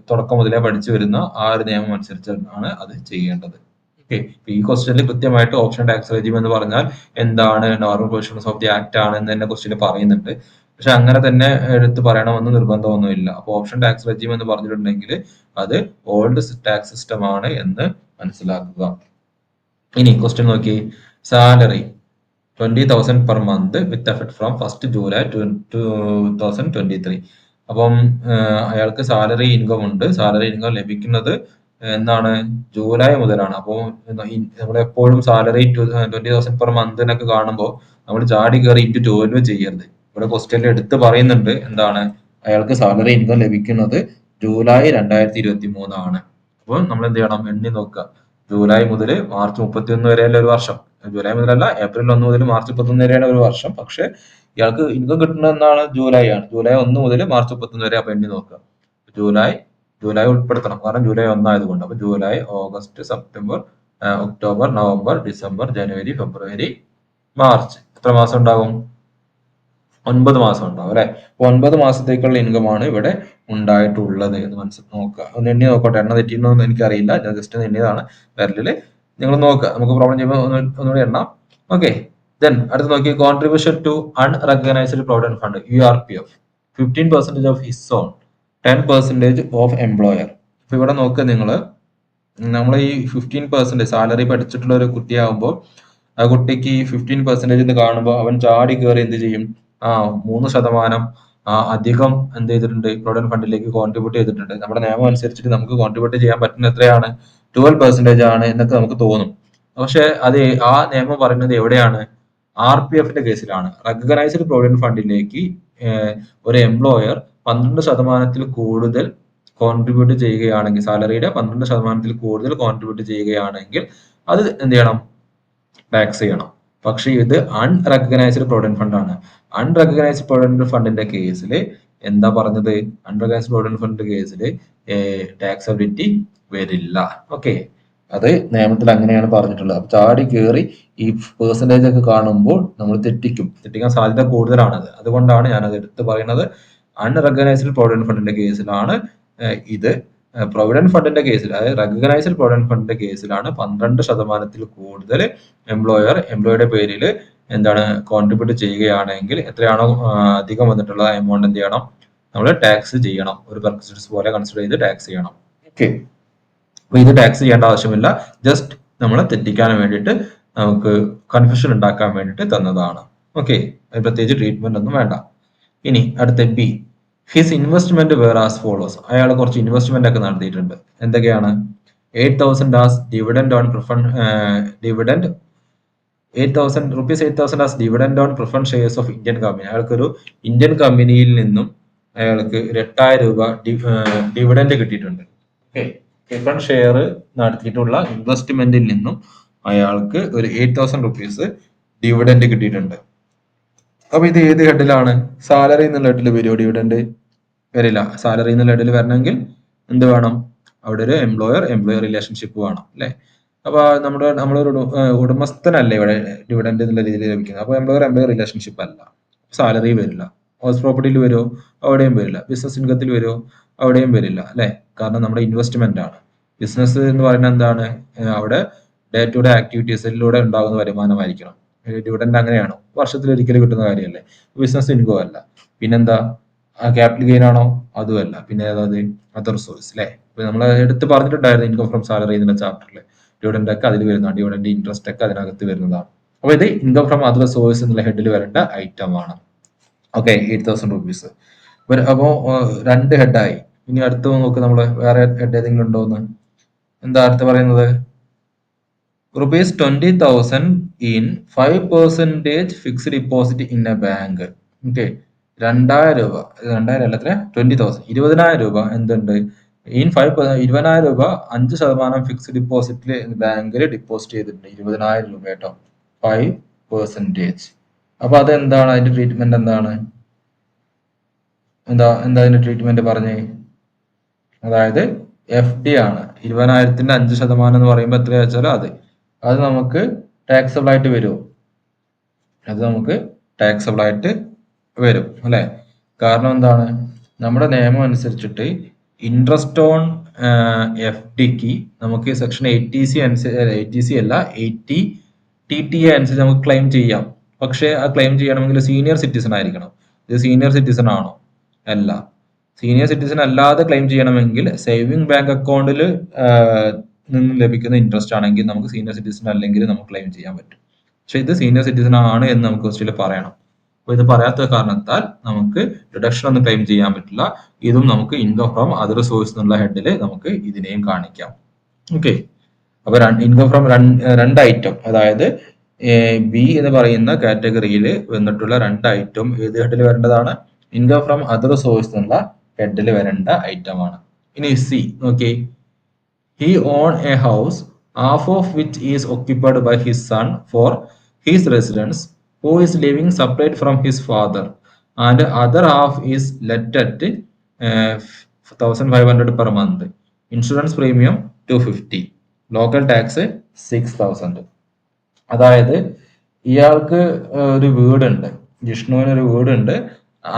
തുടക്കം മുതലേ പഠിച്ചു വരുന്ന ആ ഒരു നിയമം അനുസരിച്ചാണ് അത് ചെയ്യേണ്ടത്. ഓക്കെ. ഈ ക്വസ്റ്റ്യനിൽ കൃത്യമായിട്ട് ഓപ്ഷൻ ടാക്സ് റെജീം എന്ന് പറഞ്ഞാൽ എന്താണ്, normal provisions of the act ആണ് എന്ന് തന്നെ ക്വസ്റ്റ്യൻ പറയുന്നുണ്ട്. പക്ഷെ അങ്ങനെ തന്നെ എടുത്ത് പറയണമെന്ന് നിർബന്ധമൊന്നുമില്ല. അപ്പൊ ഓപ്ഷൻ ടാക്സ് റെജീം എന്ന് പറഞ്ഞിട്ടുണ്ടെങ്കിൽ അത് ഓൾഡ് ടാക്സ് സിസ്റ്റം ആണ് എന്ന് മനസ്സിലാക്കുക. ഇനി ക്വസ്റ്റ്യൻ നോക്കി, salary 20,000 per month with effect from 1st July 2023. അപ്പം അയാൾക്ക് സാലറി ഇൻകം ഉണ്ട്. സാലറി ഇൻകം ലഭിക്കുന്നത് എന്നാണ്? ജൂലൈ മുതലാണ്. അപ്പോൾ നമ്മൾ എപ്പോഴും സാലറി 20,000 per month എന്നൊക്കെ കാണുമ്പോൾ നമ്മൾ ചാടി കയറി into 12 ചെയ്യരുത്. ഇവിടെ ക്വസ്റ്റ്യനിൽ എടുത്ത് പറയുന്നുണ്ട് എന്താണ്, അയാൾക്ക് സാലറി ഇൻകം ലഭിക്കുന്നത് ജൂലൈ 2023 ആണ്. അപ്പോൾ നമ്മൾ എന്ത് ചെയ്യണം? എണ്ണി നോക്കുക. ജൂലൈ മുതൽ മാർച്ച് 31 വരെയല്ല ഒരു വർഷം. ജൂലൈ മുതലല്ല, ഏപ്രിൽ 1 മുതൽ മാർച്ച് 31 വരെയാണ് ഒരു വർഷം. പക്ഷെ ഇയാൾക്ക് ഇൻകം കിട്ടുന്നത് എന്നാണ്? ജൂലൈ ആണ്. ജൂലൈ 1 മുതൽ മാർച്ച് 31 വരെ. അപ്പൊ എണ്ണി നോക്കുക. ജൂലൈ ഉൾപ്പെടുത്തണം, കാരണം ജൂലൈ 1 ആയതുകൊണ്ട്. അപ്പൊ July, August, September, October, November, December, ജനുവരി, ഫെബ്രുവരി, മാർച്ച്. എത്ര മാസം ഉണ്ടാകും? 9 മാസം ഉണ്ടാവും അല്ലെ. 9 മാസത്തേക്കുള്ള ഇൻകം ആണ് ഇവിടെ ഉണ്ടായിട്ടുള്ളത് എന്ന് നോക്കുക. ഒന്ന് എണ്ണി നോക്കട്ടെ, എണ്ണ തെറ്റിയെന്നോ എന്ന് എനിക്കറിയില്ല, ഞാൻ ജസ്റ്റ് ഒന്ന് എണ്ണിയതാണ് വിരലില്. നിങ്ങൾ നോക്കുക, നമുക്ക് പ്രോബ്ലം ചെയ്യുമ്പോൾ ഒന്നുകൂടി എണ്ണാം. ഓക്കെ, ദെൻ അടുത്ത് നോക്കി, contribution to unrecognised provident fund URPF 15% of his own, 10% of employer. ഇപ്പൊ ഇവിടെ നോക്കുക നിങ്ങൾ, നമ്മൾ ഈ 15% സാലറി പഠിച്ചിട്ടുള്ള ഒരു കുട്ടിയാകുമ്പോൾ ആ കുട്ടിക്ക് ഈ 15% എന്ന് കാണുമ്പോൾ അവൻ ചാടി കയറി എന്ത് ചെയ്യും? 3% അധികം എന്ത് ചെയ്തിട്ടുണ്ട്? പ്രൊവിഡന്റ് ഫണ്ടിലേക്ക് കോൺട്രിബ്യൂട്ട് ചെയ്തിട്ടുണ്ട്. നമ്മുടെ നിയമം അനുസരിച്ചിട്ട് നമുക്ക് കോൺട്രിബ്യൂട്ട് ചെയ്യാൻ പറ്റുന്ന എത്രയാണ്? 12% ആണ് എന്നൊക്കെ നമുക്ക് തോന്നും. പക്ഷെ അത് ആ നിയമം പറയുന്നത് എവിടെയാണ്? RPF കേസിലാണ്. റെക്കഗ്നൈസ്ഡ് പ്രൊവിഡന്റ് ഫണ്ടിലേക്ക് ഒരു എംപ്ലോയർ 12% കൂടുതൽ കോൺട്രിബ്യൂട്ട് ചെയ്യുകയാണെങ്കിൽ, സാലറിയുടെ 12% കൂടുതൽ കോൺട്രിബ്യൂട്ട് ചെയ്യുകയാണെങ്കിൽ അത് എന്ത് ചെയ്യണം? ടാക്സ് ചെയ്യണം. പക്ഷെ ഇത് അൺറെക്കഗ്നൈസ്ഡ് പ്രൊവിഡന്റ് ഫണ്ട് ആണ്. അൺറെക്കഗ്നൈസ്ഡ് പ്രൊവിഡന്റ് ഫണ്ടിന്റെ കേസിൽ എന്താ പറഞ്ഞത്? അൺറെക്കഗ്നൈസ്ഡ് പ്രൊവിഡന്റ് ഫണ്ട് കേസിൽ ടാക്സബിലിറ്റി വരില്ല. ഓക്കെ, അത് നിയമത്തിൽ അങ്ങനെയാണ് പറഞ്ഞിട്ടുള്ളത്. അപ്പൊ ചാടി കയറി ഈ പെർസെന്റേജ് ഒക്കെ കാണുമ്പോൾ നമ്മൾ തെറ്റിക്കാൻ സാധ്യത കൂടുതലാണത്. അതുകൊണ്ടാണ് ഞാനത് എടുത്ത് പറയുന്നത്. അൺറെക്കഗ്നൈസ്ഡ് പ്രൊവിഡന്റ് ഫണ്ടിന്റെ കേസിലാണ് ഇത്. പ്രൊവിഡന്റ് ഫണ്ടിന്റെ കേസിൽ, അതായത് റെക്കഗ്നൈസ്ഡ് പ്രൊവിഡന്റ് ഫണ്ടിന്റെ കേസിലാണ് 12% കൂടുതൽ എംപ്ലോയറുടെ പേരിൽ എന്താണ് കോൺട്രിബ്യൂട്ട് ചെയ്യുകയാണെങ്കിൽ, എത്രയാണോ അധികം വന്നിട്ടുള്ള എമൗണ്ട് എന്ത് ചെയ്യണം? നമ്മൾ ടാക്സ് ചെയ്യണം. ഒരു പെർസെന്റേജ് പോലെ കൺസിഡർ ചെയ്ത് ടാക്സ് ചെയ്യണം. ഓക്കെ, അപ്പൊ ഇത് ടാക്സ് ചെയ്യേണ്ട ആവശ്യമില്ല. ജസ്റ്റ് നമ്മളെ തെറ്റിക്കാൻ വേണ്ടിയിട്ട്, നമുക്ക് കൺഫ്യൂഷൻ ഉണ്ടാക്കാൻ വേണ്ടിയിട്ട് തന്നതാണ്. ഓക്കെ, പ്രത്യേകിച്ച് ട്രീറ്റ്മെന്റ് ഒന്നും വേണ്ട. ഇനി അടുത്ത B, his investment were as follows. അയാൾ കുറച്ച് ഇൻവെസ്റ്റ്മെന്റ് ഒക്കെ നടത്തിയിട്ടുണ്ട്. എന്തൊക്കെയാണ്? 8,000 as dividend on dividend 8,000 as dividend on preference shares of Indian company. അയാൾക്കൊരു ഇന്ത്യൻ കമ്പനിയിൽ നിന്നും അയാൾക്ക് 8,000 രൂപ ഡിവിഡൻഡ് കിട്ടിയിട്ടുണ്ട്. ഓക്കെ, പ്രിഫറൻസ് ഷെയർ നടത്തിയിട്ടുള്ള ഇൻവെസ്റ്റ്മെന്റിൽ നിന്നും അയാൾക്ക് ഒരു 8,000 റുപ്പീസ് ഡിവിഡൻഡ് കിട്ടിയിട്ടുണ്ട്. അപ്പൊ ഇത് ഏത് ഹെഡിലാണ്? സാലറി എന്നുള്ള ഹെഡിൽ വരുമോ ഡിവിഡൻഡ്? വരില്ല. സാലറി എന്നുള്ള ഹെഡിൽ വരണമെങ്കിൽ എന്ത് വേണം? അവിടെ ഒരു എംപ്ലോയർ റിലേഷൻഷിപ്പ് വേണം അല്ലെ. അപ്പൊ നമ്മളൊരു ഉടമസ്ഥനല്ലേ ഇവിടെ ഡിവിഡൻഡ് എന്നുള്ള രീതിയിൽ ലഭിക്കുന്നത്. അപ്പൊ എംപ്ലോയർ റിലേഷൻഷിപ്പ് അല്ല. സാലറി വരില്ല. ഹൗസ് പ്രോപ്പർട്ടിയിൽ വരുമോ? അവിടെയും വരില്ല. ബിസിനസ് ഇൻകത്തിൽ വരുമോ? അവിടെയും വരില്ല അല്ലെ. കാരണം നമ്മുടെ ഇൻവെസ്റ്റ്മെന്റ് ആണ്. ബിസിനസ് എന്ന് പറയുന്നത് എന്താണ്? അവിടെ ഡേ ടു ഡേ ആക്ടിവിറ്റീസിലൂടെ ഉണ്ടാകുന്ന വരുമാനമായിരിക്കണം. ഡിവിഡൻഡ് അങ്ങനെയാണോ? വർഷത്തിൽ ഒരിക്കലും കിട്ടുന്ന കാര്യമല്ലേ. ബിസിനസ് ഇൻകം അല്ല. പിന്നെന്താ? ക്യാപിറ്റൽ ഗെയിൻ ആണോ? അതുമല്ല. പിന്നെ ഏതാത്? അതർ സോഴ്സ് അല്ലെ. ഇപ്പൊ നമ്മൾ എടുത്ത് പറഞ്ഞിട്ടുണ്ടായിരുന്നു ഇൻകം ഫ്രം സാലറി എന്നുള്ള ചാപ്റ്ററിൽ. ഡിവിഡൻഡ് ഒക്കെ അതിൽ വരുന്നതാണ്. ഡിവിഡൻഡ് ഇൻട്രസ്റ്റ് ഒക്കെ അതിനകത്ത് വരുന്നതാണ്. അപ്പൊ ഇത് ഇൻകം ഫ്രം അതർ സോഴ്സ് എന്നുള്ള ഹെഡിൽ വരേണ്ട ഐറ്റം ആണ്. Okay, 8,000 rupees. അപ്പോ 2 ഹെഡായി. ഇനി അടുത്ത് നോക്ക്, നമ്മള് വേറെ ഹെഡ് ഏതെങ്കിലും ഉണ്ടോന്ന്. എന്താ അടുത്ത് പറയുന്നത്? rupees 20,000 in 5% fixed deposit in A bank. Okay, 2,000 രൂപ, 2,000 അല്ല, എത്ര? 20,000, 20,000 രൂപ എന്തുണ്ട്? 20,000 രൂപ 5% ഫിക്സ്ഡ് ഡിപ്പോസിറ്റിൽ ബാങ്കിൽ ഡിപ്പോസിറ്റ് ചെയ്തിട്ടുണ്ട്. 20,000 രൂപ കേട്ടോ, 5%. അപ്പൊ അതെന്താണ്? അതിന്റെ ട്രീറ്റ്മെന്റ് എന്താണ്? എന്താ അതിന്റെ ട്രീറ്റ്മെന്റ് പറഞ്ഞേ? അതായത് FD ആണ്. 20,000ന്റെ 5% എന്ന് പറയുമ്പോൾ എത്രയാ വെച്ചാൽ അത് നമുക്ക് ടാക്സബിൾ ആയിട്ട് വരുമോ? അത് നമുക്ക് ടാക്സബിൾ ആയിട്ട് വരും അല്ലെ. കാരണം എന്താണ്? നമ്മുടെ നിയമം അനുസരിച്ചിട്ട് ഇൻട്രസ്റ്റ് ഓൺ FDക്ക് നമുക്ക് സെക്ഷൻ 80C അല്ല, 80TTA അനുസരിച്ച് നമുക്ക് ക്ലെയിം ചെയ്യാം. പക്ഷെ ആ ക്ലെയിം ചെയ്യണമെങ്കിൽ സീനിയർ സിറ്റിസൺ ആയിരിക്കണം. ഇത് സീനിയർ സിറ്റിസൺ ആണോ? അല്ല. സീനിയർ സിറ്റിസൺ അല്ലാതെ ക്ലെയിം ചെയ്യണമെങ്കിൽ സേവിംഗ് ബാങ്ക് അക്കൗണ്ടിൽ നിന്ന് ലഭിക്കുന്ന ഇൻട്രസ്റ്റ് ആണെങ്കിൽ നമുക്ക് സീനിയർ സിറ്റിസൺ അല്ലെങ്കിൽ നമുക്ക് ക്ലെയിം ചെയ്യാൻ പറ്റും. പക്ഷെ ഇത് സീനിയർ സിറ്റിസൺ ആണ് എന്ന് നമുക്ക് ക്വസ്റ്റ്യനിൽ പറയണം. അപ്പൊ ഇത് പറയാത്ത കാരണത്താൽ നമുക്ക് ഡിഡക്ഷൻ ഒന്നും ക്ലെയിം ചെയ്യാൻ പറ്റില്ല. ഇതും നമുക്ക് ഇൻകം ഫ്രം അതർ സോഴ്സ് എന്നുള്ള ഹെഡിൽ നമുക്ക് ഇതിനെയും കാണിക്കാം. ഓക്കെ, അപ്പൊ ഇൻകം ഫ്രം 2 ഐറ്റം, അതായത് ബി എന്ന് പറയുന്ന കാറ്റഗറിയിൽ വന്നിട്ടുള്ള 2 ഐറ്റം ഏത് ഹെഡിൽ വരേണ്ടതാണ്? ഇൻകം ഫ്രം അതർ സോഴ്സ് എന്നുള്ള ഹെഡിൽ വരേണ്ട ഐറ്റം ആണ്. ഇനി സി നോക്കി, he on A house half of which is occupied by his son for his residence, who is living separate from his father, and other half is let at 1,500 per month. Insurance premium 250. Local tax 6,000. അതായത് ഇയാൾക്ക് ഒരു വീടുണ്ട്. ജിഷ്ണുവിന് ഒരു വീടുണ്ട്.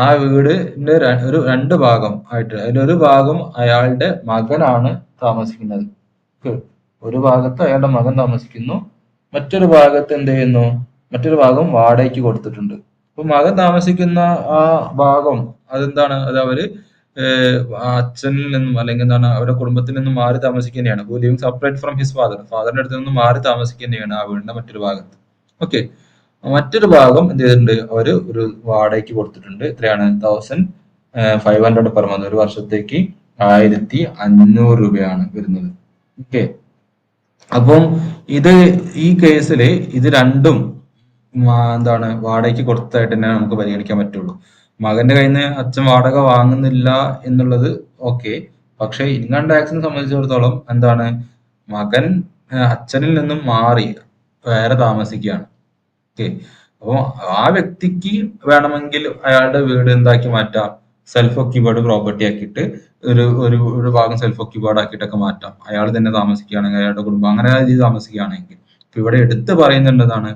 ആ വീടിന്റെ ഒരു 2 ഭാഗം ആയിട്ട് അതിലൊരു ഭാഗം അയാളുടെ മകനാണ് താമസിക്കുന്നത്. ഒരു ഭാഗത്ത് അയാളുടെ മകൻ താമസിക്കുന്നു. മറ്റൊരു ഭാഗത്ത് എന്ത് ചെയ്യുന്നു? മറ്റൊരു ഭാഗം വാടകയ്ക്ക് കൊടുത്തിട്ടുണ്ട്. അപ്പൊ മകൻ താമസിക്കുന്ന ആ ഭാഗം അതെന്താണ്? അത് അവര് അച്ഛനിൽ നിന്നും അല്ലെങ്കിൽ എന്താണ് അവരുടെ കുടുംബത്തിൽ നിന്നും മാറി താമസിക്കുന്നതാണ്. Who living separate from his father. ഫാദറിന്റെ അടുത്ത് നിന്ന് മാറി താമസിക്കുന്നതാണ് ആ വീടിന്റെ മറ്റൊരു ഭാഗത്ത്. ഓക്കെ. മറ്റൊരു ഭാഗം എന്ത് ചെയ്തിട്ടുണ്ട്? അവര് ഒരു വാടകയ്ക്ക് കൊടുത്തിട്ടുണ്ട്. എത്രയാണ്? 1500 പെർ മന്ത്. ഒരു വർഷത്തേക്ക് 1500 രൂപയാണ് വരുന്നത്. ഓക്കെ. അപ്പം ഇത് ഈ കേസില് ഇത് രണ്ടും എന്താണ് വാടകയ്ക്ക് കൊടുത്തതായിട്ട് തന്നെ നമുക്ക് പരിഗണിക്കാൻ പറ്റുള്ളൂ. മകന്റെ കയ്യിൽ നിന്ന് അച്ഛൻ വാടക വാങ്ങുന്നില്ല എന്നുള്ളത് ഓക്കെ. പക്ഷെ ഇൻകം ടാക്സിനെ സംബന്ധിച്ചിടത്തോളം എന്താണ് മകൻ അച്ഛനിൽ നിന്നും മാറി വേറെ താമസിക്കുകയാണ്. ഓക്കെ. അപ്പോൾ ആ വ്യക്തിക്ക് വേണമെങ്കിൽ അയാളുടെ വീട് എന്താക്കി മാറ്റാം? സെൽഫ് ഒക്യുപൈഡ് പ്രോപ്പർട്ടി ആക്കിയിട്ട് ഒരു ഭാഗം സെൽഫ് ഒക്യുപൈഡ് ആക്കിയിട്ടൊക്കെ മാറ്റാം. അയാൾ തന്നെ താമസിക്കുകയാണെങ്കിൽ അയാളുടെ കുടുംബം അങ്ങനെ രീതിയിൽ താമസിക്കുകയാണെങ്കിൽ. ഇപ്പൊ ഇവിടെ എടുത്ത് പറയുന്നുണ്ടെന്നാണ്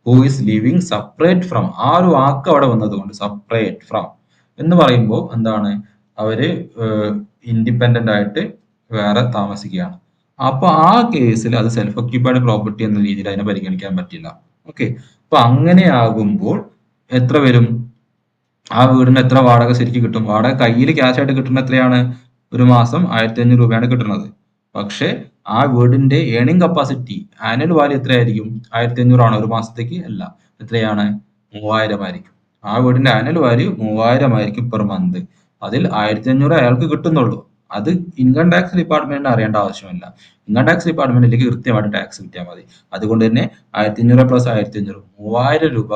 who is living separate from. ആ ഒരു വാക്ക് അവിടെ വന്നതുകൊണ്ട് സെപ്പറേറ്റ് ഫ്രം എന്ന് പറയുമ്പോൾ എന്താണ് അവര് ഇൻഡിപെൻഡന്റ് ആയിട്ട് വേറെ താമസിക്കുകയാണ്. അപ്പൊ ആ കേസിൽ അത് സെൽഫ് ഒക്യുപൈഡ് പ്രോപ്പർട്ടി എന്ന രീതിയിൽ അതിനെ പരിഗണിക്കാൻ പറ്റില്ല. ഓക്കെ. അപ്പൊ അങ്ങനെയാകുമ്പോൾ എത്ര വരും? ആ വീടിന് എത്ര വാടക ശരിക്കും കിട്ടും? വാടക കയ്യിൽ ക്യാഷ് ആയിട്ട് കിട്ടുന്ന എത്രയാണ്? ഒരു മാസം 1500 രൂപയാണ് കിട്ടുന്നത്. പക്ഷെ ആ വീടിന്റെ ഏണിംഗ് കപ്പാസിറ്റി ആനുവൽ വാല്യൂ എത്രയായിരിക്കും? 1500 ആണോ ഒരു മാസത്തേക്ക്? അല്ല. എത്രയാണ്? 3000 ആയിരിക്കും. ആ വീടിന്റെ ആനുവൽ വാല്യൂ 3000 ആയിരിക്കും പെർ മന്ത്. അതിൽ 1500 അയാൾക്ക് കിട്ടുന്നുള്ളൂ. അത് ഇൻകം ടാക്സ് ഡിപ്പാർട്ട്മെന്റിന് അറിയേണ്ട ആവശ്യമില്ല. ഇൻകം ടാക്സ് ഡിപ്പാർട്ട്മെന്റിലേക്ക് കൃത്യമായിട്ട് ടാക്സ് കിട്ടിയാൽ മതി. അതുകൊണ്ട് തന്നെ 1500 പ്ലസ് 1500 3000 രൂപ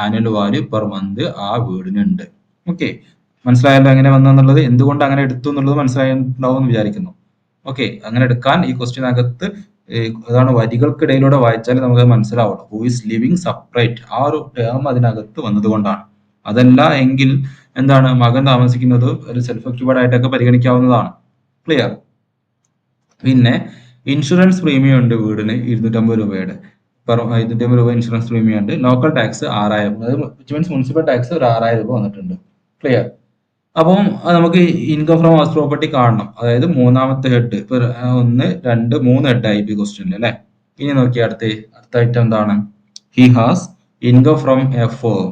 ആനുവൽ വാല്യൂ പെർ മന്ത് ആ വീടിനുണ്ട്. ഓക്കെ. മനസ്സിലായല്ലോ എങ്ങനെ വന്നെന്നുള്ളത്? എന്തുകൊണ്ട് അങ്ങനെ എടുത്തു എന്നുള്ളത് മനസ്സിലായിട്ടുണ്ടാവും എന്ന് വിചാരിക്കുന്നു. ഓക്കെ. അങ്ങനെ എടുക്കാൻ ഈ ക്വസ്റ്റ്യനകത്ത് അതാണ് വരികൾക്കിടയിലൂടെ വായിച്ചാൽ നമുക്ക് മനസ്സിലാവുള്ളൂ. ഹു ഈസ് ലിവിങ് സെപ്പറേറ്റ് ആ ഒരു ടേം അതിനകത്ത് വന്നതുകൊണ്ടാണ്. അതല്ല എങ്കിൽ എന്താണ് മകൻ താമസിക്കുന്നത് ഒരു സെൽഫ് ഒക്യുപൈഡ് ആയിട്ടൊക്കെ പരിഗണിക്കാവുന്നതാണ്. ക്ലിയർ? പിന്നെ ഇൻഷുറൻസ് പ്രീമിയം ഉണ്ട് വീടിന് 250 രൂപയുടെ. 250 രൂപ ഇൻഷുറൻസ് പ്രീമിയം ഉണ്ട്. Local tax 6000. അതായത് മീൻസ് മുനിസിപ്പൽ ടാക്സ് ഒരു 6000 രൂപ വന്നിട്ടുണ്ട്. ക്ലിയർ? അപ്പം നമുക്ക് ഇൻകം ഫ്രം ഹൗസ് പ്രോപ്പർട്ടി കാണണം. അതായത് മൂന്നാമത്തെ ഹെഡ്. ഇപ്പൊ 1, 2, 3 ഹെഡ് ആയി ഈ ക്വസ്റ്റ്യനിൽ അല്ലെ. ഇനി നോക്കി അടുത്ത ഐറ്റം എന്താണ്? He has income from A firm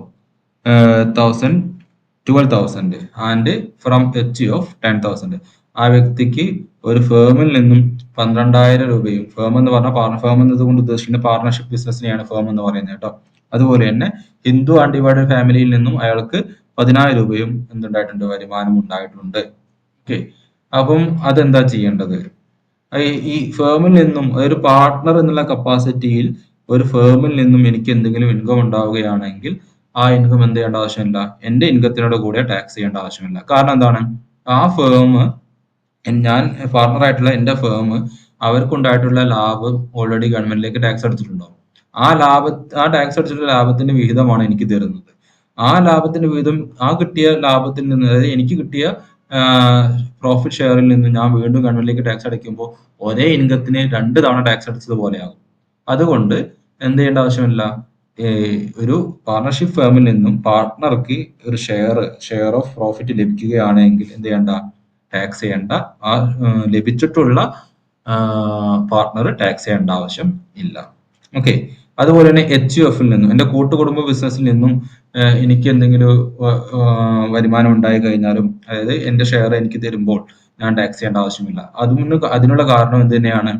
12,000 and from H of 10,000. ആ വ്യക്തിക്ക് ഒരു ഫേമിൽ നിന്നും 12,000 രൂപയും, ഫേം എന്ന് പറഞ്ഞാൽ ഫേം എന്നതുകൊണ്ട് ഉദ്ദേശിക്കുന്ന പാർട്ണർഷിപ്പ് ബിസിനസിനെയാണ് ഫേം എന്ന് പറയുന്നത് കേട്ടോ. അതുപോലെ തന്നെ ഹിന്ദു അൺഡിവൈഡഡ് ഫാമിലിയിൽ നിന്നും അയാൾക്ക് 10,000 രൂപയും എന്തുണ്ടായിട്ടുണ്ട്? വരുമാനം ഉണ്ടായിട്ടുണ്ട്. ഓക്കെ. അപ്പം അതെന്താ ചെയ്യേണ്ടത്? ഈ ഫേമിൽ നിന്നും ഒരു പാർട്ണർ എന്നുള്ള കപ്പാസിറ്റിയിൽ ഒരു ഫേമിൽ നിന്നും എനിക്ക് എന്തെങ്കിലും ഇൻകം ഉണ്ടാവുകയാണെങ്കിൽ ആ ഇൻകം എന്ത് ചെയ്യേണ്ട ആവശ്യമില്ല? എന്റെ ഇൻകത്തിനോട് കൂടെ ടാക്സ് ചെയ്യേണ്ട ആവശ്യമില്ല. കാരണം എന്താണ്? ആ ഫേം ഞാൻ പാർട്ണർ ആയിട്ടുള്ള എന്റെ ഫേം അവർക്കുണ്ടായിട്ടുള്ള ലാഭം ഓൾറെഡി ഗവൺമെന്റിലേക്ക് ടാക്സ് അടച്ചിട്ടുണ്ടാവും. ആ ടാക്സ് അടിച്ചിട്ടുള്ള ലാഭത്തിന്റെ വിഹിതമാണ് എനിക്ക് തരുന്നത്. ആ ലാഭത്തിന്റെ വിഹിതം ആ കിട്ടിയ ലാഭത്തിൽ നിന്ന്, അതായത് എനിക്ക് കിട്ടിയ പ്രോഫിറ്റ് ഷെയറിൽ നിന്ന് ഞാൻ വീണ്ടും ഗവൺമെന്റിലേക്ക് ടാക്സ് അടയ്ക്കുമ്പോൾ ഒരേ ഇൻകത്തിന് 2 തവണ ടാക്സ് അടച്ചത് പോലെയാകും. അതുകൊണ്ട് എന്ത് ചെയ്യേണ്ട ആവശ്യമില്ല? ഒരു പാർട്ണർഷിപ്പ് ഫേമിൽ നിന്നും പാർട്ണർക്ക് ഒരു ഷെയർ ഓഫ് പ്രോഫിറ്റ് ലഭിക്കുകയാണെങ്കിൽ എന്ത് ചെയ്യണ്ട? ടാക്സ് ചെയ്യേണ്ട. ആ ലഭിച്ചിട്ടുള്ള പാർട്ണർ ടാക്സ് ചെയ്യേണ്ട ആവശ്യം ഇല്ല. ഓക്കെ. അതുപോലെ തന്നെ എച്ച് എഫിൽ നിന്നും, എന്റെ കൂട്ടുകുടുംബ ബിസിനസ്സിൽ നിന്നും എനിക്ക് എന്തെങ്കിലും വരുമാനം ഉണ്ടായി കഴിഞ്ഞാലും, അതായത് എന്റെ ഷെയർ എനിക്ക് തരുമ്പോൾ ഞാൻ ടാക്സ് ചെയ്യേണ്ട ആവശ്യമില്ല. അതിനുള്ള കാരണം എന്ത് തന്നെയാണ്?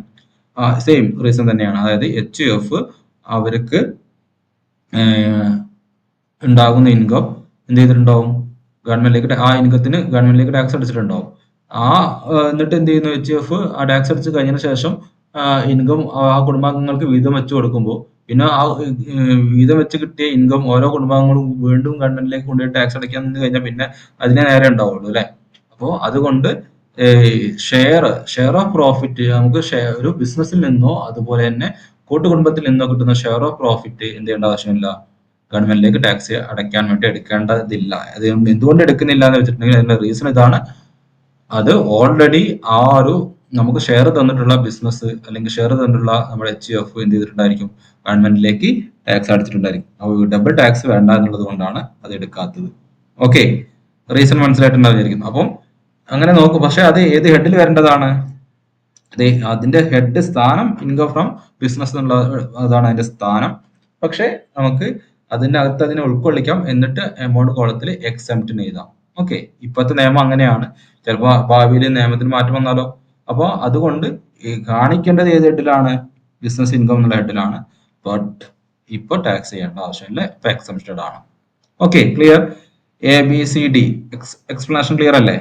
സെയിം റീസൺ തന്നെയാണ്. അതായത് എച്ച് എഫ് അവർക്ക് ഉണ്ടാകുന്ന ഇൻകം എന്ത് ചെയ്തിട്ടുണ്ടാവും? ആ ഇൻകത്തിന് ഗവൺമെന്റിലേക്ക് ടാക്സ് അടിച്ചിട്ടുണ്ടാവും. എന്നിട്ട് എന്ത് ചെയ്യുന്നു? എച്ച് എഫ് ആ ടാക്സ് അടിച്ച് കഴിഞ്ഞതിന് ശേഷം ഇൻകം ആ കുടുംബാംഗങ്ങൾക്ക് വീതം വെച്ച് കൊടുക്കുമ്പോൾ പിന്നെ ആ വീതം വെച്ച് കിട്ടിയ ഇൻകം ഓരോ കുടുംബാംഗങ്ങളും വീണ്ടും ഗവൺമെന്റിലേക്ക് കൊണ്ടുപോയി ടാക്സ് അടയ്ക്കാൻ നിന്ന് കഴിഞ്ഞാൽ പിന്നെ അതിനെ നേരെ ഉണ്ടാവുള്ളൂ അല്ലെ. അപ്പോൾ അതുകൊണ്ട് ഷെയർ ഓഫ് പ്രോഫിറ്റ് നമുക്ക് ഒരു ബിസിനസ്സിൽ നിന്നോ അതുപോലെ തന്നെ കൂട്ടുകുടുംബത്തിൽ നിന്നോ കിട്ടുന്ന ഷെയർ ഓഫ് പ്രോഫിറ്റ് എന്ത് ചെയ്യേണ്ട ആവശ്യമില്ല? ഗവൺമെന്റിലേക്ക് ടാക്സ് അടയ്ക്കാൻ വേണ്ടി എടുക്കേണ്ടതില്ല. അത് എന്തുകൊണ്ട് എടുക്കുന്നില്ല എന്ന് വെച്ചിട്ടുണ്ടെങ്കിൽ അതിന്റെ റീസൺ ഇതാണ്. അത് ഓൾറെഡി ആ ഒരു നമുക്ക് ഷെയർ തന്നിട്ടുള്ള ബിസിനസ് അല്ലെങ്കിൽ ഷെയർ തന്നിട്ടുള്ള നമ്മുടെ HUF എന്ത് ചെയ്തിട്ടുണ്ടായിരിക്കും, ഗവൺമെന്റിലേക്ക് ടാക്സ് അടച്ചിട്ടുണ്ടായിരിക്കും. അപ്പോൾ ഡബിൾ ടാക്സ് വേണ്ട എന്നുള്ളത് കൊണ്ടാണ് അത് എടുക്കാത്തത്. ഓക്കെ, റീസൺ മനസ്സിലായിട്ടുണ്ടായിരിക്കും. അപ്പം അങ്ങനെ നോക്കും. പക്ഷെ അത് ഏത് ഹെഡിൽ വരേണ്ടതാണ്? അതിന്റെ ഹെഡ് സ്ഥാനം ഇൻകം ഫ്രം ബിസിനസ് എന്നുള്ള അതാണ് അതിന്റെ സ്ഥാനം. പക്ഷെ നമുക്ക് അതിന്റെ അകത്ത് അതിനെ ഉൾക്കൊള്ളിക്കാം. എന്നിട്ട് എമൗണ്ട് കോളത്തിൽ എക്സെംപ്റ്റിന് എഴുതാം. ഓക്കെ, ഇപ്പോഴത്തെ നിയമം അങ്ങനെയാണ്. ചിലപ്പോൾ ഭാവിയിൽ നിയമത്തിൽ മാറ്റം വന്നാലോ. അപ്പോൾ അതുകൊണ്ട് കാണിക്കേണ്ടത് ഏത് ഹെഡിലാണ്? ബിസിനസ് ഇൻകം എന്നുള്ള ഹെഡിലാണ്. ബട്ട് ഇപ്പൊ ടാക്സ് ചെയ്യേണ്ട ആവശ്യമില്ല, ഇപ്പൊ എക്സെംപ്റ്റഡ് ആണ്. Okay, clear? ABCD explanation clear അല്ലേ?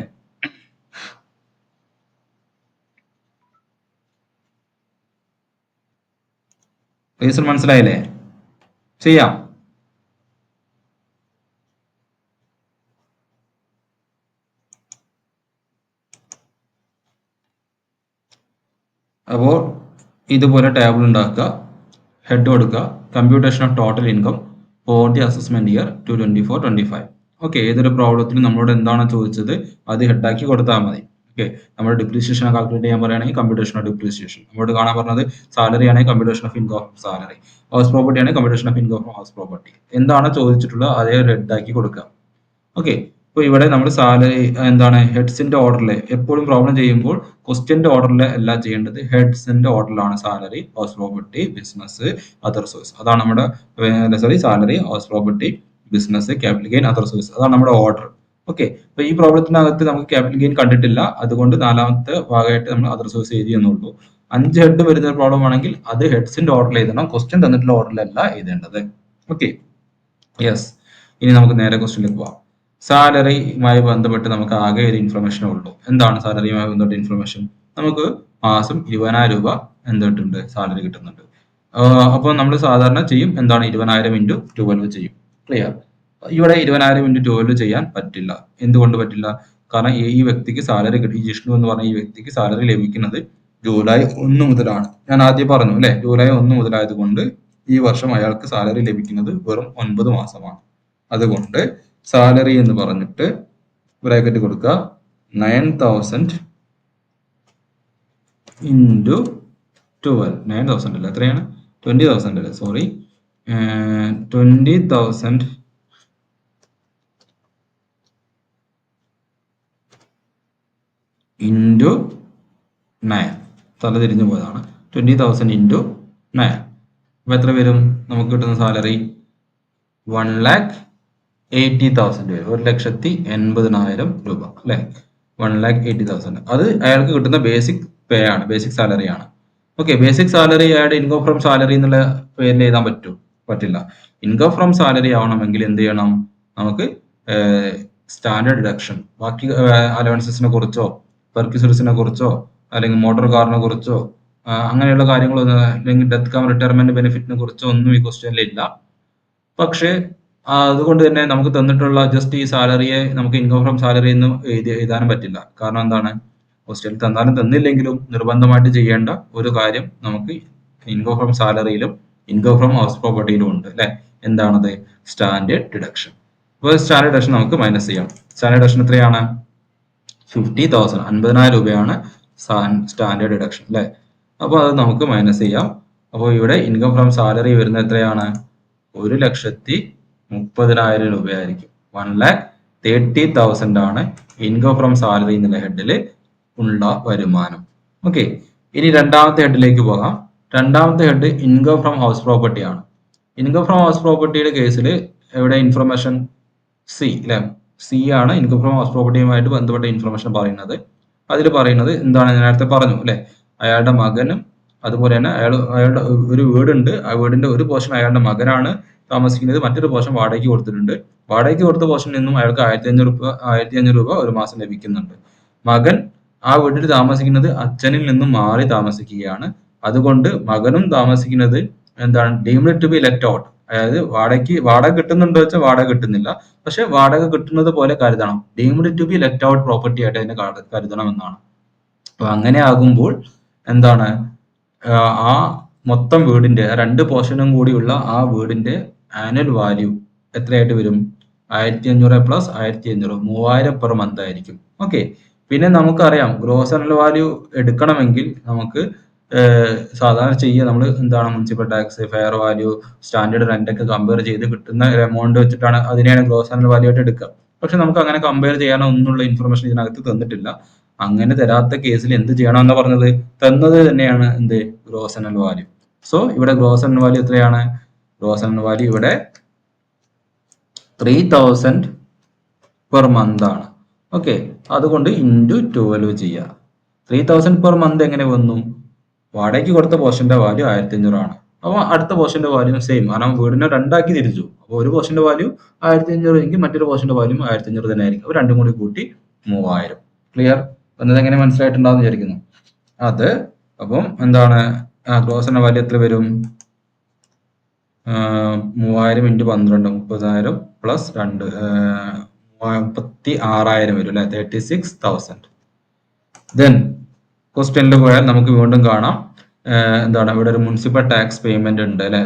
റീസൺ മനസ്സിലായില്ലേ? ചെയ്യാം. അപ്പോൾ ഇതുപോലെ ടേബിൾ ഉണ്ടാക്കുക, ഹെഡ് കൊടുക്കുക, computation of total income for the assessment year 2024-25. Okay, ഏതൊരു പ്രോബ്ലത്തിനും നമ്മളോട് എന്താണ് ചോദിച്ചത് അത് ഹെഡാക്കി കൊടുത്താൽ മതി. ഓക്കെ, നമ്മൾ ഡിപ്രീസിയേഷൻ കാൽക്കുലേറ്റ് ചെയ്യാൻ പറയുകയാണെങ്കിൽ കമ്പ്യൂട്ടേഷൻ ഓഫ് ഡിപ്രീസിയേഷൻ, നമ്മളോട് കാണാൻ പറഞ്ഞത് സാലറി ആണെങ്കിൽ computation of income of salary, house property ആണെങ്കിൽ computation of income of house property. എന്താണ് ചോദിച്ചിട്ടുള്ളത് അതേ ഹെഡാക്കി കൊടുക്കുക. ഓക്കെ, ഇപ്പൊ ഇവിടെ നമ്മൾ സാലറി എന്താണ് ഹെഡ്സിന്റെ ഓർഡറിൽ എപ്പോഴും പ്രോബ്ലം ചെയ്യുമ്പോൾ ക്വസ്റ്റ്യന്റെ ഓർഡറിൽ അല്ല ചെയ്യേണ്ടത്, ഹെഡ്സിന്റെ ഓർഡറിലാണ് salary, house property, business, other source. അതാണ് നമ്മുടെ salary, house property, business, capital gain, other source. അതാണ് നമ്മുടെ ഓർഡർ. ഓക്കെ, അപ്പൊ ഈ പ്രോബ്ലത്തിനകത്ത് നമുക്ക് ക്യാപിറ്റൽ ഗെയിൻ കണ്ടിട്ടില്ല, അതുകൊണ്ട് നാലാമത്തെ ഭാഗമായിട്ട് നമ്മൾ അതർ സോഴ്സ് എഴുതിയെന്നുള്ളൂ. 5 ഹെഡ് വരുന്ന പ്രോബ്ലം ആണെങ്കിൽ അത് ഹെഡ്സിന്റെ ഓർഡറിൽ എഴുതണം, ക്വസ്റ്റ്യൻ തന്നിട്ടുള്ള ഓർഡറിലല്ല എഴുതേണ്ടത്. Okay, yes. ഇനി നമുക്ക് നേരെ ക്വസ്റ്റ്യനിലേക്ക് പോവാം. സാലറിയുമായി ബന്ധപ്പെട്ട് നമുക്ക് ആകെ ഒരു ഇൻഫർമേഷൻ ഉള്ളൂ. എന്താണ് സാലറിയുമായി ബന്ധപ്പെട്ട ഇൻഫർമേഷൻ? നമുക്ക് മാസം 20,000 രൂപ എന്തിട്ടുണ്ട്, സാലറി കിട്ടുന്നുണ്ട്. അപ്പോൾ നമ്മൾ സാധാരണ ചെയ്യും എന്താണ് 20,000 ഇൻറ്റു 12 ചെയ്യും. ക്ലിയർ? ഇവിടെ 20,000 ഇൻറ്റു 12 ചെയ്യാൻ പറ്റില്ല. എന്തുകൊണ്ട് പറ്റില്ല? കാരണം ഈ വ്യക്തിക്ക് സാലറി കിട്ടി, ജിഷ്ണു എന്ന് പറഞ്ഞ ഈ വ്യക്തിക്ക് സാലറി ലഭിക്കുന്നത് ജൂലൈ 1 മുതലാണ്. ഞാൻ ആദ്യം പറഞ്ഞു അല്ലെ, ജൂലൈ 1 മുതലായതുകൊണ്ട് ഈ വർഷം അയാൾക്ക് സാലറി ലഭിക്കുന്നത് വെറും 9 മാസമാണ്. അതുകൊണ്ട് സാലറി എന്ന് പറഞ്ഞിട്ട് ബ്രാക്കറ്റ് കൊടുക്കുക, 9,000 ഇൻറ്റു 12. 9,000 അല്ല, എത്രയാണ്? 20,000 അല്ലേ, സോറി, 20,000 ഇൻറ്റു 9. തല തിരിഞ്ഞു പോയതാണ്. 20,000 ഇൻറ്റു 9. അപ്പൊ എത്ര വരും നമുക്ക് കിട്ടുന്ന സാലറി? 1,80,000 വരും. 1,80,000 രൂപ അല്ലെ, 1,80,000. അത് അയാൾക്ക് കിട്ടുന്ന ബേസിക് പേ ആണ്, ബേസിക് സാലറി ആണ്. ഓക്കെ, ബേസിക് സാലറി അയാളുടെ ഇൻകം ഫ്രം സാലറി എന്നുള്ള പേരിൽ എഴുതാൻ പറ്റില്ല. ഇൻകം ഫ്രം സാലറി ആവണമെങ്കിൽ എന്ത് ചെയ്യണം? നമുക്ക് സ്റ്റാൻഡേർഡ് ഡിഡക്ഷൻ, ബാക്കി അലവൻസസിനെ കുറിച്ചോ പെർക്യൂസറിസിനെ കുറിച്ചോ അല്ലെങ്കിൽ മോട്ടോർ കാറിനെ കുറിച്ചോ അങ്ങനെയുള്ള കാര്യങ്ങളൊന്നും, അല്ലെങ്കിൽ ഡെത്ത് കം റിട്ടയർമെന്റ് ബെനിഫിറ്റിനെ കുറിച്ചോ ഒന്നും ഈ ക്വസ്റ്റ്യനിൽ ഇല്ല. പക്ഷേ അതുകൊണ്ട് തന്നെ നമുക്ക് തന്നിട്ടുള്ള ജസ്റ്റ് ഈ സാലറിയെ നമുക്ക് ഇൻകം ഫ്രം സാലറി എന്ന് എഴുതാനും പറ്റില്ല. കാരണം എന്താണ്? ക്വസ്റ്റ്യൻ തന്നാലും തന്നില്ലെങ്കിലും നിർബന്ധമായിട്ട് ചെയ്യേണ്ട ഒരു കാര്യം നമുക്ക് ഇൻകം ഫ്രം സാലറിയിലും ഇൻകം ഫ്രം ഹൗസ് പ്രോപ്പർട്ടിയിലും ഉണ്ട് അല്ലെ. എന്താണത്? Standard deduction. അപ്പോൾ സ്റ്റാൻഡേർഡ് ഡിഡക്ഷൻ നമുക്ക് മൈനസ് ചെയ്യാം. സ്റ്റാൻഡേർഡ് ഡിഡക്ഷൻ എത്രയാണ്? 50,000, 50,000 രൂപയാണ് സ്റ്റാൻഡേർഡ് ഡിഡക്ഷൻ അല്ലെ. അപ്പോൾ അത് നമുക്ക് മൈനസ് ചെയ്യാം. അപ്പോൾ ഇവിടെ ഇൻകം ഫ്രം സാലറി വരുന്നത് എത്രയാണ്? 1,30,000 രൂപയായിരിക്കും. 1,30,000 ആണ് ഇൻകം ഫ്രം സാലറി എന്നുള്ള ഹെഡിൽ ഉള്ള വരുമാനം. ഓക്കെ, ഇനി രണ്ടാമത്തെ ഹെഡിലേക്ക് പോകാം. രണ്ടാമത്തെ head income from house property ആണ്. ഇൻകം ഫ്രം ഹൗസ് പ്രോപ്പർട്ടിയുടെ കേസിൽ എവിടെ ഇൻഫർമേഷൻ? സി അല്ലെ, സി ആണ് ഇൻകം ഫ്രം ഹൗസ് പ്രോപ്പർട്ടിയുമായിട്ട് ബന്ധപ്പെട്ട ഇൻഫർമേഷൻ പറയുന്നത്. അതിൽ പറയുന്നത് എന്താണ്? ഞാൻ നേരത്തെ പറഞ്ഞു അല്ലെ, അയാളുടെ മകനും അതുപോലെ തന്നെ അയാളുടെ ഒരു വീടുണ്ട്, ആ വീടിന്റെ ഒരു പോർഷൻ അയാളുടെ മകനാണ് താമസിക്കുന്നത്, മറ്റൊരു പോർഷൻ വാടകയ്ക്ക് കൊടുത്തിട്ടുണ്ട്. വാടകയ്ക്ക് കൊടുത്ത പോർഷനിൽ നിന്നും അയാൾക്ക് 1,500 രൂപ ഒരു മാസം ലഭിക്കുന്നുണ്ട്. മകൻ ആ വീട്ടിൽ താമസിക്കുന്നത് അച്ഛനിൽ നിന്നും മാറി താമസിക്കുകയാണ്. അതുകൊണ്ട് മകനും താമസിക്കുന്നത് എന്താണ്? Deemed to be let out. അതായത് വാടക കിട്ടുന്നുണ്ടോ വെച്ചാൽ വാടക കിട്ടുന്നില്ല, പക്ഷെ വാടക കിട്ടുന്നത് പോലെ കരുതണം. Deemed to be let out property ആയിട്ട് അതിനെ കരുതണം എന്നാണ്. അപ്പൊ അങ്ങനെ ആകുമ്പോൾ എന്താണ്? ആ മൊത്തം വീടിന്റെ 2 പോർഷനും കൂടിയുള്ള ആ വീടിന്റെ ആനുവൽ വാല്യൂ എത്രയായിട്ട് വരും? 1,500 പ്ലസ് 1,500, 3,000 പെർ മന്ത് ആയിരിക്കും. ഓക്കെ, പിന്നെ നമുക്കറിയാം ഗ്രോസ് അനൽ വാല്യൂ എടുക്കണമെങ്കിൽ നമുക്ക് സാധാരണ ചെയ്യുക നമ്മൾ എന്താണ് municipal tax, fair value, standard rent ഒക്കെ കമ്പയർ ചെയ്ത് കിട്ടുന്ന ഒരു എമൗണ്ട് വെച്ചിട്ടാണ് അതിനെയാണ് ഗ്രോസ് അനൽ വാല്യൂ ആയിട്ട് എടുക്കുക. പക്ഷെ നമുക്ക് അങ്ങനെ കമ്പയർ ചെയ്യാനോ ഒന്നുള്ള ഇൻഫർമേഷൻ ഇതിനകത്ത് തന്നിട്ടില്ല. അങ്ങനെ തരാത്ത കേസിൽ എന്ത് ചെയ്യണമെന്ന് പറഞ്ഞത്? തന്നത് തന്നെയാണ് എന്ത്? ഗ്രോസ് അനൽ വാല്യൂ. സോ ഇവിടെ ഗ്രോസ് അനൽ വാല്യൂ എത്രയാണ്? ഗ്രോസ് അനൽ വാല്യൂ ഇവിടെ 3000 പെർ മന്ത് ആണ്. ഓക്കെ, അതുകൊണ്ട് ഇൻറ്റു 12 ചെയ്യുക. 3000 പെർ മന്ത് എങ്ങനെ വന്നു? വാടകയ്ക്ക് കൊടുത്ത പോർഷന്റെ വാല്യൂ 1500 ആണ്. അപ്പോൾ അടുത്ത പോർഷന്റെ വാല്യൂ സെയിം, കാരണം വീടിനെ രണ്ടാക്കി തിരിച്ചു. അപ്പോൾ ഒരു പോർഷന്റെ വാല്യൂ 1500 എങ്കിൽ മറ്റൊരു പോർഷന്റെ വാല്യൂ 1500 തന്നെ ആയിരിക്കും. അപ്പോൾ രണ്ടും കൂടി കൂട്ടി 3000. ക്ലിയർ? എന്നത് എങ്ങനെ മനസ്സിലായിട്ടുണ്ടാവും വിചാരിക്കുന്നു. അത് അപ്പം എന്താണ് ഗ്രോസ് എന്ന വാല്യൂ എത്ര വരും? 3000 × 12 30,000 പ്ലസ് 2 36,000 വരും അല്ലെ, 36,000. ദെൻ ക്വസ്റ്റ്യനിൽ പോയാൽ നമുക്ക് വീണ്ടും കാണാം എന്താണ് ഇവിടെ ഒരു മുനിസിപ്പൽ ടാക്സ് പേയ്മെന്റ് ഉണ്ട് അല്ലെ.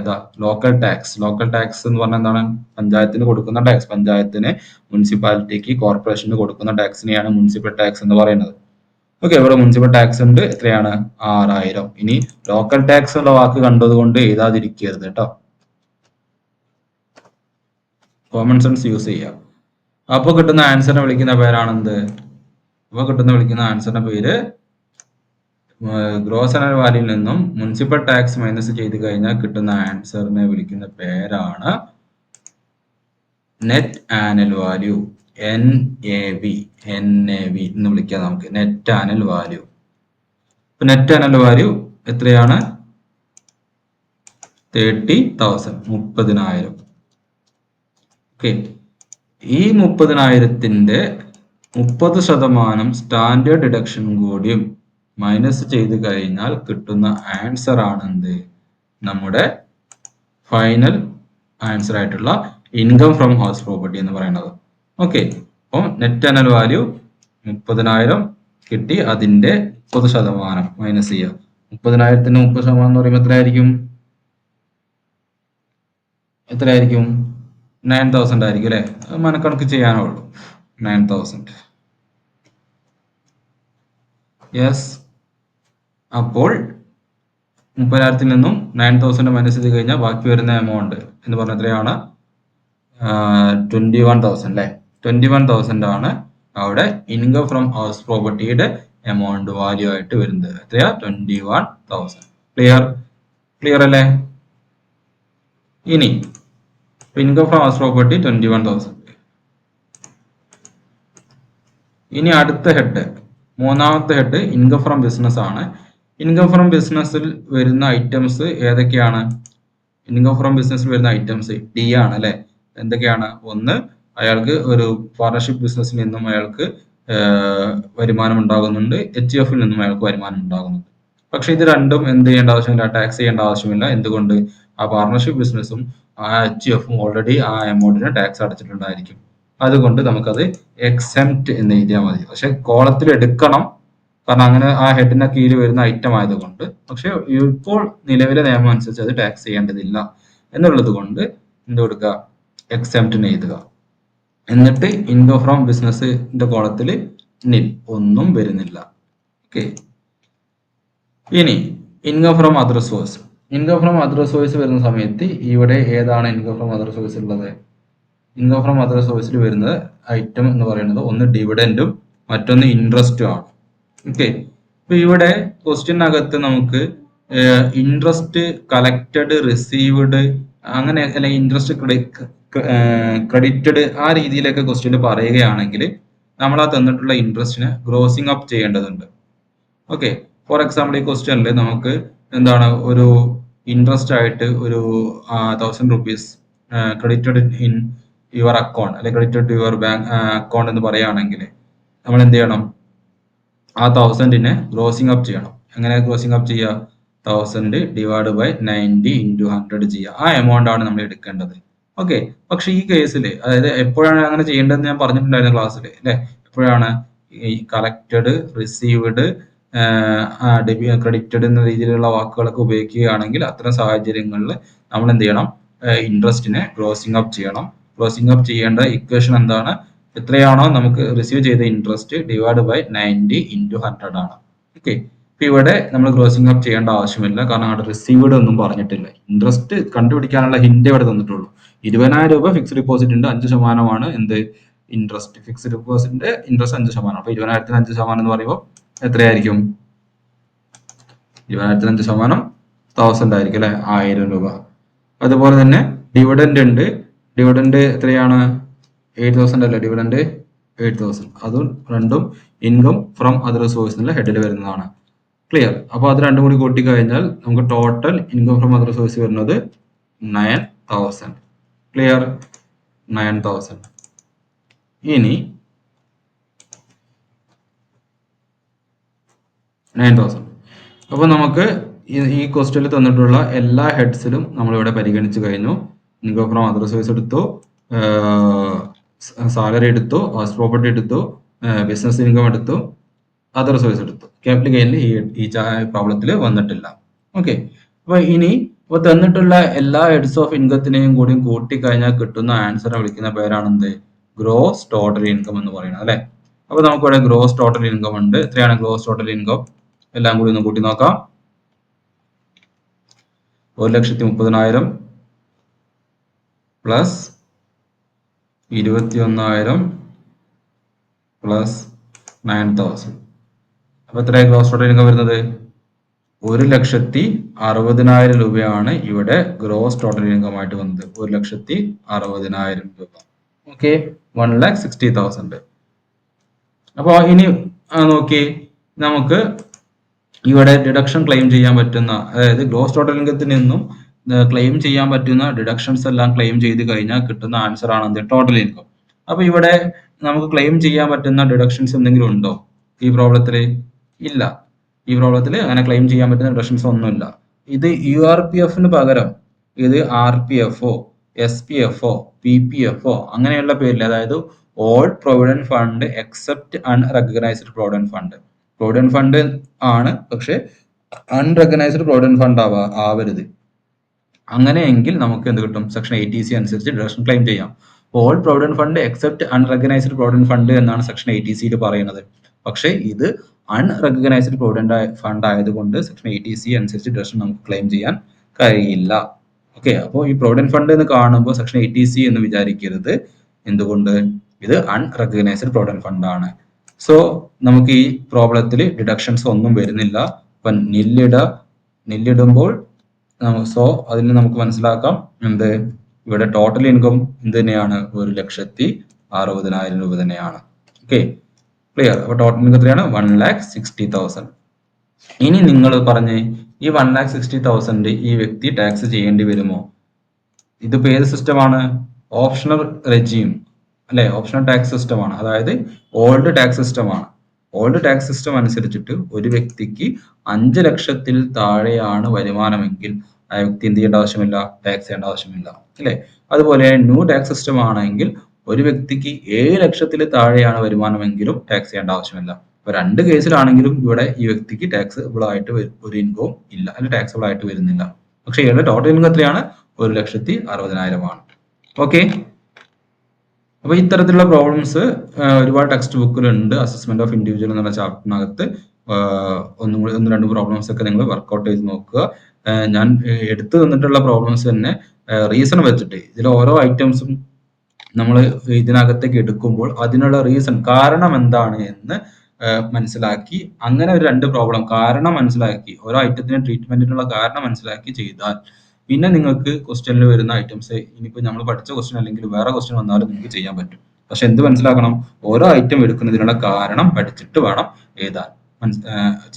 Local tax. ലോക്കൽ ടാക്സ് എന്ന് പറഞ്ഞാൽ എന്താണ്? പഞ്ചായത്തിന് കൊടുക്കുന്ന ടാക്സ്. പഞ്ചായത്തിന്, മുനിസിപ്പാലിറ്റിക്ക്, കോർപ്പറേഷന് കൊടുക്കുന്ന ടാക്സിനെയാണ് മുനിസിപ്പൽ ടാക്സ് എന്ന് പറയുന്നത്. ഓക്കെ, ഇവിടെ മുനിസിപ്പൽ ടാക്സ് ഉണ്ട്. എത്രയാണ്? 6000. ഇനി ലോക്കൽ ടാക്സ് ഉള്ള വാക്ക് കണ്ടതുകൊണ്ട് എഴുതാതിരിക്കരുത് കേട്ടോ. കോമൺ സെൻസ് യൂസ് ചെയ്യാം. അപ്പോൾ കിട്ടുന്ന ആൻസറിനെ വിളിക്കുന്ന പേരാണെന്ത്? അപ്പോൾ വിളിക്കുന്ന ആൻസറിന്റെ പേര് ഗ്രോസ് അനൽ വാല്യൂയിൽ നിന്നും മുനിസിപ്പൽ ടാക്സ് മൈനസ് ചെയ്ത് കഴിഞ്ഞാൽ കിട്ടുന്ന ആൻസറിനെ വിളിക്കുന്ന പേരാണ് നെറ്റ് ആനുവൽ വാല്യൂ. NAV എന്ന് വിളിക്കാം നമുക്ക്. Net annual value. Net annual value എത്രയാണ്? 30,000. 30,000. ഓക്കെ, ഈ 30,000ത്തിന്റെ 30% സ്റ്റാൻഡേർഡ് ഡിഡക്ഷൻ കൂടിയും മൈനസ് ചെയ്ത് കഴിഞ്ഞാൽ കിട്ടുന്ന ആൻസർ ആണ് എന്ത്? നമ്മുടെ ഫൈനൽ ആൻസർ ആയിട്ടുള്ള ഇൻകം ഫ്രം ഹൗസ് പ്രോപ്പർട്ടി എന്ന് പറയുന്നത്. ഓക്കെ, അപ്പോൾ നെറ്റ് ആനുവൽ വാല്യൂ 30,000 കിട്ടി, അതിന്റെ 30% മൈനസ് ചെയ്യുക. 30,000ത്തിന്റെ 30% എന്ന് പറയുമ്പോൾ എത്രയായിരിക്കും? 9,000 ആയിരിക്കും അല്ലെ. മനക്കണക്ക് ചെയ്യാനുള്ളൂ. 9,000. യെസ്. അപ്പോൾ 30,000ത്തിൽ നിന്നും 9,000 മൈനസ് ചെയ്ത് കഴിഞ്ഞാൽ ബാക്കി വരുന്ന എമൗണ്ട് എന്ന് പറഞ്ഞാൽ എത്രയാണ്? 21,000 അല്ലെ. 21,000 ആണ് അവിടെ ഇൻകം ഫ്രം ഹൗസ് പ്രോപ്പർട്ടിയുടെ എമൗണ്ട് വാല്യൂ ആയിട്ട് വരുന്നത്. എത്രയാ? 21,000. ക്ലിയർ അല്ലേ? ഇനി ഇൻകം ഫ്രം ഹൗസ് പ്രോപ്പർട്ടി 21,000. ഇനി അടുത്ത ഹെഡ്, മൂന്നാമത്തെ ഹെഡ് ഇൻകം ഫ്രം ബിസിനസ് ആണ്. ഇൻകം ഫ്രം ബിസിനസ്സിൽ വരുന്ന ഐറ്റംസ് ഏതൊക്കെയാണ്? ഇൻകം ഫ്രം ബിസിനസ്സിൽ വരുന്ന ഐറ്റംസ് D ആണ് അല്ലെ. എന്തൊക്കെയാണ്? ഒന്ന്, അയാൾക്ക് ഒരു പാർട്ണർഷിപ്പ് ബിസിനസ്സിൽ നിന്നും അയാൾക്ക് വരുമാനം ഉണ്ടാകുന്നുണ്ട്. HUF ൽ നിന്നും അയാൾക്ക് വരുമാനം ഉണ്ടാകുന്നുണ്ട്. പക്ഷെ ഇത് രണ്ടും എന്ത് ചെയ്യേണ്ട ആവശ്യമില്ല? ടാക്സ് ചെയ്യേണ്ട ആവശ്യമില്ല. എന്തുകൊണ്ട്? ആ പാർട്ണർഷിപ്പ് ബിസിനസ്സും ആ HUF ഓൾറെഡി ആ എമൗണ്ടിന് ടാക്സ് അടച്ചിട്ടുണ്ടായിരിക്കും. അതുകൊണ്ട് നമുക്കത് എക്സെംപ്റ്റ് എന്ന് എഴുതിയാൽ മതി. പക്ഷെ കോളത്തിൽ എടുക്കണം, കാരണം അങ്ങനെ ആ ഹെഡിന്റെ കീഴിൽ വരുന്ന ഐറ്റം ആയതുകൊണ്ട്. പക്ഷെ ഇപ്പോൾ നിലവിലെ നിയമം അനുസരിച്ച് അത് ടാക്സ് ചെയ്യേണ്ടതില്ല എന്നുള്ളത് കൊണ്ട് എന്ത് കൊടുക്കുക? എക്സെംപ്റ്റിന് എഴുതുക. എന്നിട്ട് ഇൻകം ഫ്രം ബിസിനസിന്റെ കോളത്തിൽ നിൽ, ഒന്നും വരുന്നില്ല. ഓക്കെ, ഇനി income from other source. Income from other source വരുന്ന സമയത്ത് ഇവിടെ ഏതാണ് ഇൻകം ഫ്രം അതർ സോഴ്സ് ഉള്ളത്? ഇൻകം ഫ്രം അതർ സോഴ്സിൽ വരുന്നത് ഐറ്റം എന്ന് പറയുന്നത് ഒന്ന് ഡിവിഡൻഡും മറ്റൊന്ന് ഇൻട്രസ്റ്റും ആണ്. ഓക്കെ, അപ്പൊ ഇവിടെ ക്വസ്റ്റ്യനകത്ത് നമുക്ക് ഇൻട്രസ്റ്റ് കളക്റ്റഡ്, റിസീവ്ഡ്, അങ്ങനെ അല്ലെങ്കിൽ ഇൻട്രസ്റ്റ് ക്രെഡിറ്റഡ് ആ രീതിയിലൊക്കെ ക്വസ്റ്റ്യൻ പറയുകയാണെങ്കിൽ നമ്മൾ ആ തന്നിട്ടുള്ള ഇൻട്രസ്റ്റിനെ ഗ്രോസിംഗ് അപ്പ് ചെയ്യേണ്ടതുണ്ട്. ഓക്കെ, ഫോർ എക്സാമ്പിൾ ഈ ക്വസ്റ്റ്യനിൽ നമുക്ക് എന്താണ് ഒരു ഇൻട്രസ്റ്റ് ആയിട്ട് ഒരു 1,000 rupees credited in your account അല്ലെങ്കിൽ credited to your bank account എന്ന് പറയുകയാണെങ്കിൽ നമ്മൾ എന്ത് ചെയ്യണം? ആ 1000നെ ഗ്രോസിംഗ് അപ്പ് ചെയ്യണം. എങ്ങനെ ഗ്രോസിംഗ് അപ്പ് ചെയ്യുക? 1000 ഡിവൈഡ് ബൈ 90 × 100 ചെയ്യുക. ആ എമൗണ്ട് ആണ് നമ്മൾ എടുക്കേണ്ടത്. ഓക്കെ, പക്ഷെ ഈ കേസിൽ, അതായത് എപ്പോഴാണ് അങ്ങനെ ചെയ്യേണ്ടതെന്ന് ഞാൻ പറഞ്ഞിട്ടുണ്ടായിരുന്നു ക്ലാസ്സിൽ അല്ലെ. എപ്പോഴാണ് ഈ കളക്റ്റഡ്, റിസീവ്ഡ്, ക്രെഡിറ്റഡ് എന്ന രീതിയിലുള്ള വാക്കുകളൊക്കെ ഉപയോഗിക്കുകയാണെങ്കിൽ അത്തരം സാഹചര്യങ്ങളിൽ നമ്മൾ എന്ത് ചെയ്യണം? ഇൻട്രസ്റ്റിനെ ഗ്രോസിംഗ് അപ്പ് ചെയ്യണം. ഗ്രോസിംഗ് അപ്പ് ചെയ്യേണ്ട ഇക്വേഷൻ എന്താണ്? എത്രയാണോ നമുക്ക് റിസീവ് ചെയ്ത ഇൻട്രസ്റ്റ് ഡിവൈഡ് ബൈ 90 ഇൻറ്റു 100 ആണ്. ഓക്കെ, ഇപ്പൊ ഇവിടെ നമ്മൾ ഗ്രോസിംഗ് അപ്പ് ചെയ്യേണ്ട ആവശ്യമില്ല, കാരണം അവിടെ റിസീവ്ഡ് ഒന്നും പറഞ്ഞിട്ടില്ല. ഇൻട്രസ്റ്റ് കണ്ടുപിടിക്കാനുള്ള ഹിന്റ് ഇവിടെ തന്നിട്ടുള്ളൂ. 20,000 രൂപ ഫിക്സ്ഡ് ഡിപ്പോസിറ്റ് ഉണ്ട്, 5% എന്ത് ഇൻട്രസ്റ്റ്. Fixed ഡിപ്പോസിറ്റിന്റെ interest 5%. അപ്പൊ 20,000-ന് 5% എന്ന് പറയുമ്പോൾ എത്രയായിരിക്കും? 20,000-ന് 5% 1000 ആയിരിക്കും അല്ലെ, 1000 രൂപ. അതുപോലെ തന്നെ ഡിവിഡൻഡ് ഉണ്ട്. ഡിവിഡൻഡ് എത്രയാണ്? 8,000 അല്ലേ ഡിവിഡൻഡ്? 8,000. അതും രണ്ടും ഇൻകം ഫ്രം അതർ സോഴ്സ് എന്നുള്ള ഹെഡിൽ വരുന്നതാണ്. ക്ലിയർ? അപ്പൊ അത് രണ്ടും കൂടി കൂട്ടി കഴിഞ്ഞാൽ നമുക്ക് total income from other source വരുന്നത് 9,000. ക്ലിയർ? 9,000. ഇനി 9,000. അപ്പൊ നമുക്ക് ഈ ക്വസ്റ്റ്യനിൽ തന്നിട്ടുള്ള എല്ലാ ഹെഡ്സിലും നമ്മളിവിടെ പരിഗണിച്ചു കഴിഞ്ഞു. ഇൻകം ഫ്രം അതർ സോഴ്സ് എടുത്തു, സാലറി എടുത്തു, ഹൗസ് പ്രോപ്പർട്ടി എടുത്തു, ബിസിനസ് ഇൻകം എടുത്തു, അതർ സോഴ്സ് എടുത്തു. ക്യാപിറ്റൽ ഗെയിനിൽ ഈ പ്രോബ്ലത്തിൽ വന്നിട്ടില്ല. ഓക്കെ, അപ്പൊ ഇനി തന്നിട്ടുള്ള എല്ലാ ഹെഡ്സ് ഓഫ് ഇൻകത്തിനെയും കൂടി കൂട്ടിക്കഴിഞ്ഞാൽ കിട്ടുന്ന ആൻസറെ വിളിക്കുന്ന പേരാണെന്ത്? ഗ്രോസ് ടോട്ടൽ ഇൻകം എന്ന് പറയുന്നത് അല്ലെ. അപ്പൊ നമുക്കിവിടെ ഗ്രോസ് ടോട്ടൽ ഇൻകം ഉണ്ട്. എത്രയാണ് ഗ്രോസ് ടോട്ടൽ ഇൻകം? എല്ലാം കൂടി ഒന്ന് കൂട്ടി നോക്കാം. 1,30,000 പ്ലസ് 21,000 പ്ലസ് 9,000. അപ്പൊ എത്രയാണ് ഗ്രോസ് ടോട്ടൽ ഇൻകം വരുന്നത്? 1,60,000 രൂപയാണ് ഇവിടെ ഗ്രോസ് ടോട്ടൽ ഇൻകം ആയിട്ട് വന്നത്. 1,60,000 രൂപ. ഓക്കെ, 1,60,000. അപ്പൊ ഇനി നോക്കി, നമുക്ക് ഇവിടെ ഡിഡക്ഷൻ ക്ലെയിം ചെയ്യാൻ പറ്റുന്ന, അതായത് ഗ്രോസ് ടോട്ടൽ ഇൻകത്തിൽ നിന്നും ക്ലെയിം ചെയ്യാൻ പറ്റുന്ന ഡിഡക്ഷൻസ് എല്ലാം ക്ലെയിം ചെയ്ത് കഴിഞ്ഞാൽ കിട്ടുന്ന ആൻസർ ആണ് എന്ത്? Total income. അപ്പൊ ഇവിടെ നമുക്ക് ക്ലെയിം ചെയ്യാൻ പറ്റുന്ന ഡിഡക്ഷൻസ് എന്തെങ്കിലും ഉണ്ടോ ഈ പ്രോബ്ലത്തില്? ഇല്ല. ഈ പ്രോബ്ലത്തിൽ അങ്ങനെ ക്ലെയിം ചെയ്യാൻ പറ്റുന്ന ഡിഡക്ഷൻസ് ഒന്നുമില്ല. ഇത് URPFന് പകരം ഇത് RPFO, SPFO, PPFO അങ്ങനെയുള്ള പേരിൽ, അതായത് all provident fund except unrecognised provident fund. Provident fund ആണ്, പക്ഷെ അൺറെക്കഗ്നൈസ്ഡ് പ്രൊവിഡന്റ് ഫണ്ട് ആവരുത്. അങ്ങനെയെങ്കിൽ നമുക്ക് എന്ത് കിട്ടും? സെക്ഷൻ 80C അനുസരിച്ച് ഡിഡക്ഷൻ ക്ലെയിം ചെയ്യാം. All provident fund except unrecognised provident fund എന്നാണ് സെക്ഷൻ 80C പറയുന്നത്. പക്ഷേ ഇത് അൺറെക്കഗ്നൈസ്ഡ് പ്രൊവിഡന്റ് ഫണ്ട് ആയതുകൊണ്ട് സെക്ഷൻ 80C അനുസരിച്ച് ഡിഡക്ഷൻ നമുക്ക് ക്ലെയിം ചെയ്യാൻ കഴിയില്ല. ഓക്കെ, അപ്പോൾ ഈ പ്രൊവിഡന്റ് ഫണ്ട് എന്ന് കാണുമ്പോൾ സെക്ഷൻ 80C എന്ന് വിചാരിക്കരുത്. എന്തുകൊണ്ട്? ഇത് അൺറെക്കഗ്നൈസ്ഡ് പ്രൊവിഡന്റ് ഫണ്ട് ആണ്. സോ നമുക്ക് ഈ പ്രോബ്ലത്തിൽ ഡിഡക്ഷൻസ് ഒന്നും വരുന്നില്ല. അപ്പൊ നില്ലിടുമ്പോൾ സോ അതിൽ നിന്ന് നമുക്ക് മനസ്സിലാക്കാം എന്ത്? ഇവിടെ ടോട്ടൽ ഇൻകം എന്ത് തന്നെയാണ്? 1,60,000 രൂപ തന്നെയാണ്. Okay, clear? അപ്പൊ ടോട്ടൽ ഇൻകം എത്രയാണ്? 1,60,000. ഇനി നിങ്ങൾ പറഞ്ഞ് ഈ 1,60,000 ഈ വ്യക്തി ടാക്സ് ചെയ്യേണ്ടി വരുമോ? ഇതിപ്പോ ഏത് സിസ്റ്റമാണ്? ഓപ്ഷണൽ റെജീം അല്ലെ, ഓപ്ഷണൽ ടാക്സ് സിസ്റ്റം ആണ്. അതായത് ഓൾഡ് ടാക്സ് സിസ്റ്റം ആണ്. ഓൾഡ് ടാക്സ് സിസ്റ്റം അനുസരിച്ചിട്ട് ഒരു വ്യക്തിക്ക് 5 ലക്ഷത്തിൽ താഴെയാണ് വരുമാനമെങ്കിൽ ആ വ്യക്തി എന്ത് ചെയ്യേണ്ട ആവശ്യമില്ല? ടാക്സ് ചെയ്യേണ്ട ആവശ്യമില്ല അല്ലെ. അതുപോലെ ന്യൂ ടാക്സ് സിസ്റ്റം ആണെങ്കിൽ ഒരു വ്യക്തിക്ക് 7 ലക്ഷത്തിൽ താഴെയാണ് വരുമാനമെങ്കിലും ടാക്സ് ചെയ്യേണ്ട ആവശ്യമില്ല. അപ്പൊ രണ്ട് കേസിലാണെങ്കിലും ഇവിടെ ഈ വ്യക്തിക്ക് ടാക്സബിൾ ആയിട്ട് ഒരു ഇൻകവും ഇല്ല, അല്ലെങ്കിൽ ടാക്സബിൾ ആയിട്ട് വരുന്നില്ല. പക്ഷെ ഇയാളുടെ ടോട്ടൽ ഇൻകം എത്രയാണ്? 1,60,000 ആണ്. ഓക്കെ, അപ്പൊ ഇത്തരത്തിലുള്ള പ്രോബ്ലംസ് ഒരുപാട് ടെക്സ്റ്റ് ബുക്കിലുണ്ട്. അസസ്മെന്റ് ഓഫ് ഇൻഡിവിജ്വൽ എന്നുള്ള ചാപ്റ്ററിനകത്ത് ഒന്ന് രണ്ട് പ്രോബ്ലംസ് ഒക്കെ നിങ്ങൾ വർക്ക്ഔട്ട് ചെയ്ത് നോക്കുക. ഞാൻ എടുത്തു തന്നിട്ടുള്ള പ്രോബ്ലംസ് തന്നെ റീസൺ വെച്ചിട്ട്, ഇതിൽ ഓരോ ഐറ്റംസും നമ്മൾ ഇതിനകത്തേക്ക് എടുക്കുമ്പോൾ അതിനുള്ള റീസൺ, കാരണം എന്താണ് എന്ന് മനസ്സിലാക്കി, അങ്ങനെ ഒരു 2 പ്രോബ്ലം കാരണം മനസ്സിലാക്കി, ഓരോ ഐറ്റത്തിന് ട്രീറ്റ്മെന്റിനുള്ള കാരണം മനസ്സിലാക്കി ചെയ്താൽ പിന്നെ നിങ്ങൾക്ക് ക്വസ്റ്റ്യനിൽ വരുന്ന ഐറ്റംസ്, ഇനിയിപ്പോൾ നമ്മൾ പഠിച്ച ക്വസ്റ്റ്യൻ അല്ലെങ്കിൽ വേറെ ക്വസ്റ്റ്യൻ വന്നാലും നിങ്ങൾക്ക് ചെയ്യാൻ പറ്റും. പക്ഷെ എന്ത് മനസ്സിലാക്കണം? ഓരോ ഐറ്റം എടുക്കുന്നതിനുള്ള കാരണം പഠിച്ചിട്ട് വേണം എഴുതാൻ,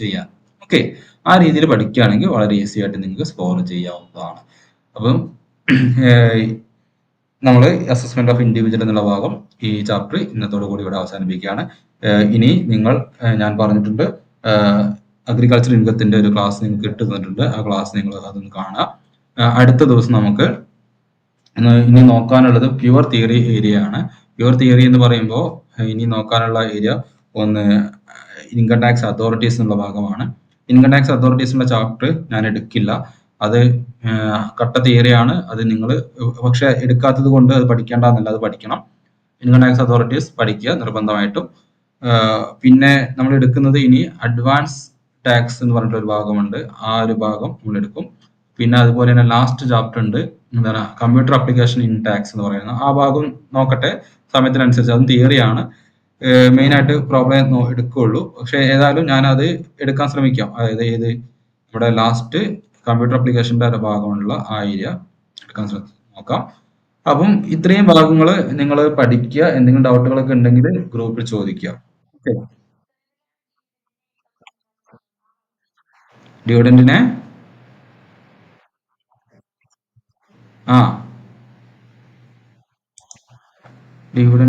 ചെയ്യാൻ. ഓക്കെ, ആ രീതിയിൽ പഠിക്കുകയാണെങ്കിൽ വളരെ ഈസി ആയിട്ട് നിങ്ങൾക്ക് സ്കോർ ചെയ്യാവുന്നതാണ്. അപ്പം നമ്മൾ അസസ്മെന്റ് ഓഫ് ഇൻഡിവിജ്വൽ എന്നുള്ള ഭാഗം, ഈ ചാപ്റ്റർ ഇന്നത്തോടു കൂടി ഇവിടെ അവസാനിപ്പിക്കുകയാണ്. ഇനി നിങ്ങൾ, ഞാൻ പറഞ്ഞിട്ടുണ്ട് അഗ്രികൾച്ചർ ഇൻകത്തിന്റെ ഒരു ക്ലാസ് നിങ്ങൾക്ക് ഇട്ട് തന്നിട്ടുണ്ട്. ആ ക്ലാസ് നിങ്ങൾ അതൊന്ന് കാണുക. അടുത്ത ദിവസം നമുക്ക് ഇനി നോക്കാനുള്ളത് പ്യുവർ തിയറി ഏരിയ ആണ്. പ്യുവർ തിയറി എന്ന് പറയുമ്പോൾ ഇനി നോക്കാനുള്ള ഏരിയ ഒന്ന് ഇൻകം ടാക്സ് അതോറിറ്റീസ് എന്നുള്ള ഭാഗമാണ്. ഇൻകം ടാക്സ് അതോറിറ്റീസിന്റെ ചാപ്റ്റർ ഞാൻ എടുക്കില്ല, അത് കട്ട തിയറിയാണ്. അത് നിങ്ങൾ പക്ഷെ എടുക്കാത്തത് കൊണ്ട് അത് പഠിക്കേണ്ടെന്നല്ല, അത് പഠിക്കണം. ഇൻകം ടാക്സ് അതോറിറ്റീസ് പഠിക്കുക നിർബന്ധമായിട്ടും. പിന്നെ നമ്മൾ എടുക്കുന്നത് ഇനി അഡ്വാൻസ് ടാക്സ് എന്ന് പറഞ്ഞിട്ട് ഒരു ഭാഗമുണ്ട്. ആ ഒരു ഭാഗം നമ്മൾ എടുക്കും. പിന്നെ അതുപോലെ തന്നെ ലാസ്റ്റ് ചാപ്റ്റർ ഉണ്ട്, എന്താണ് കമ്പ്യൂട്ടർ അപ്ലിക്കേഷൻ ഇൻ ടാക്സ് എന്ന് പറയുന്നത്. ആ ഭാഗം നോക്കട്ടെ, സമയത്തിനനുസരിച്ച്. അതും തിയറിയാണ്. മെയിൻ ആയിട്ട് പ്രോബ്ലം എടുക്കുകയുള്ളൂ. പക്ഷെ ഏതായാലും ഞാൻ അത് എടുക്കാൻ ശ്രമിക്കാം. അതായത് ഏത് നമ്മുടെ ലാസ്റ്റ് കമ്പ്യൂട്ടർ അപ്ലിക്കേഷന്റെ ഭാഗമുള്ള ആ ഏരിയ എടുക്കാൻ നോക്കാം. അപ്പം ഇത്രയും ഭാഗങ്ങൾ നിങ്ങൾ പഠിക്കുക. എന്തെങ്കിലും ഡൗട്ടുകളൊക്കെ ഉണ്ടെങ്കിൽ ഗ്രൂപ്പിൽ ചോദിക്കുക. ഓക്കെ. ഡിവിഡന്റിനെ ആ ഡിവിഡന്റ്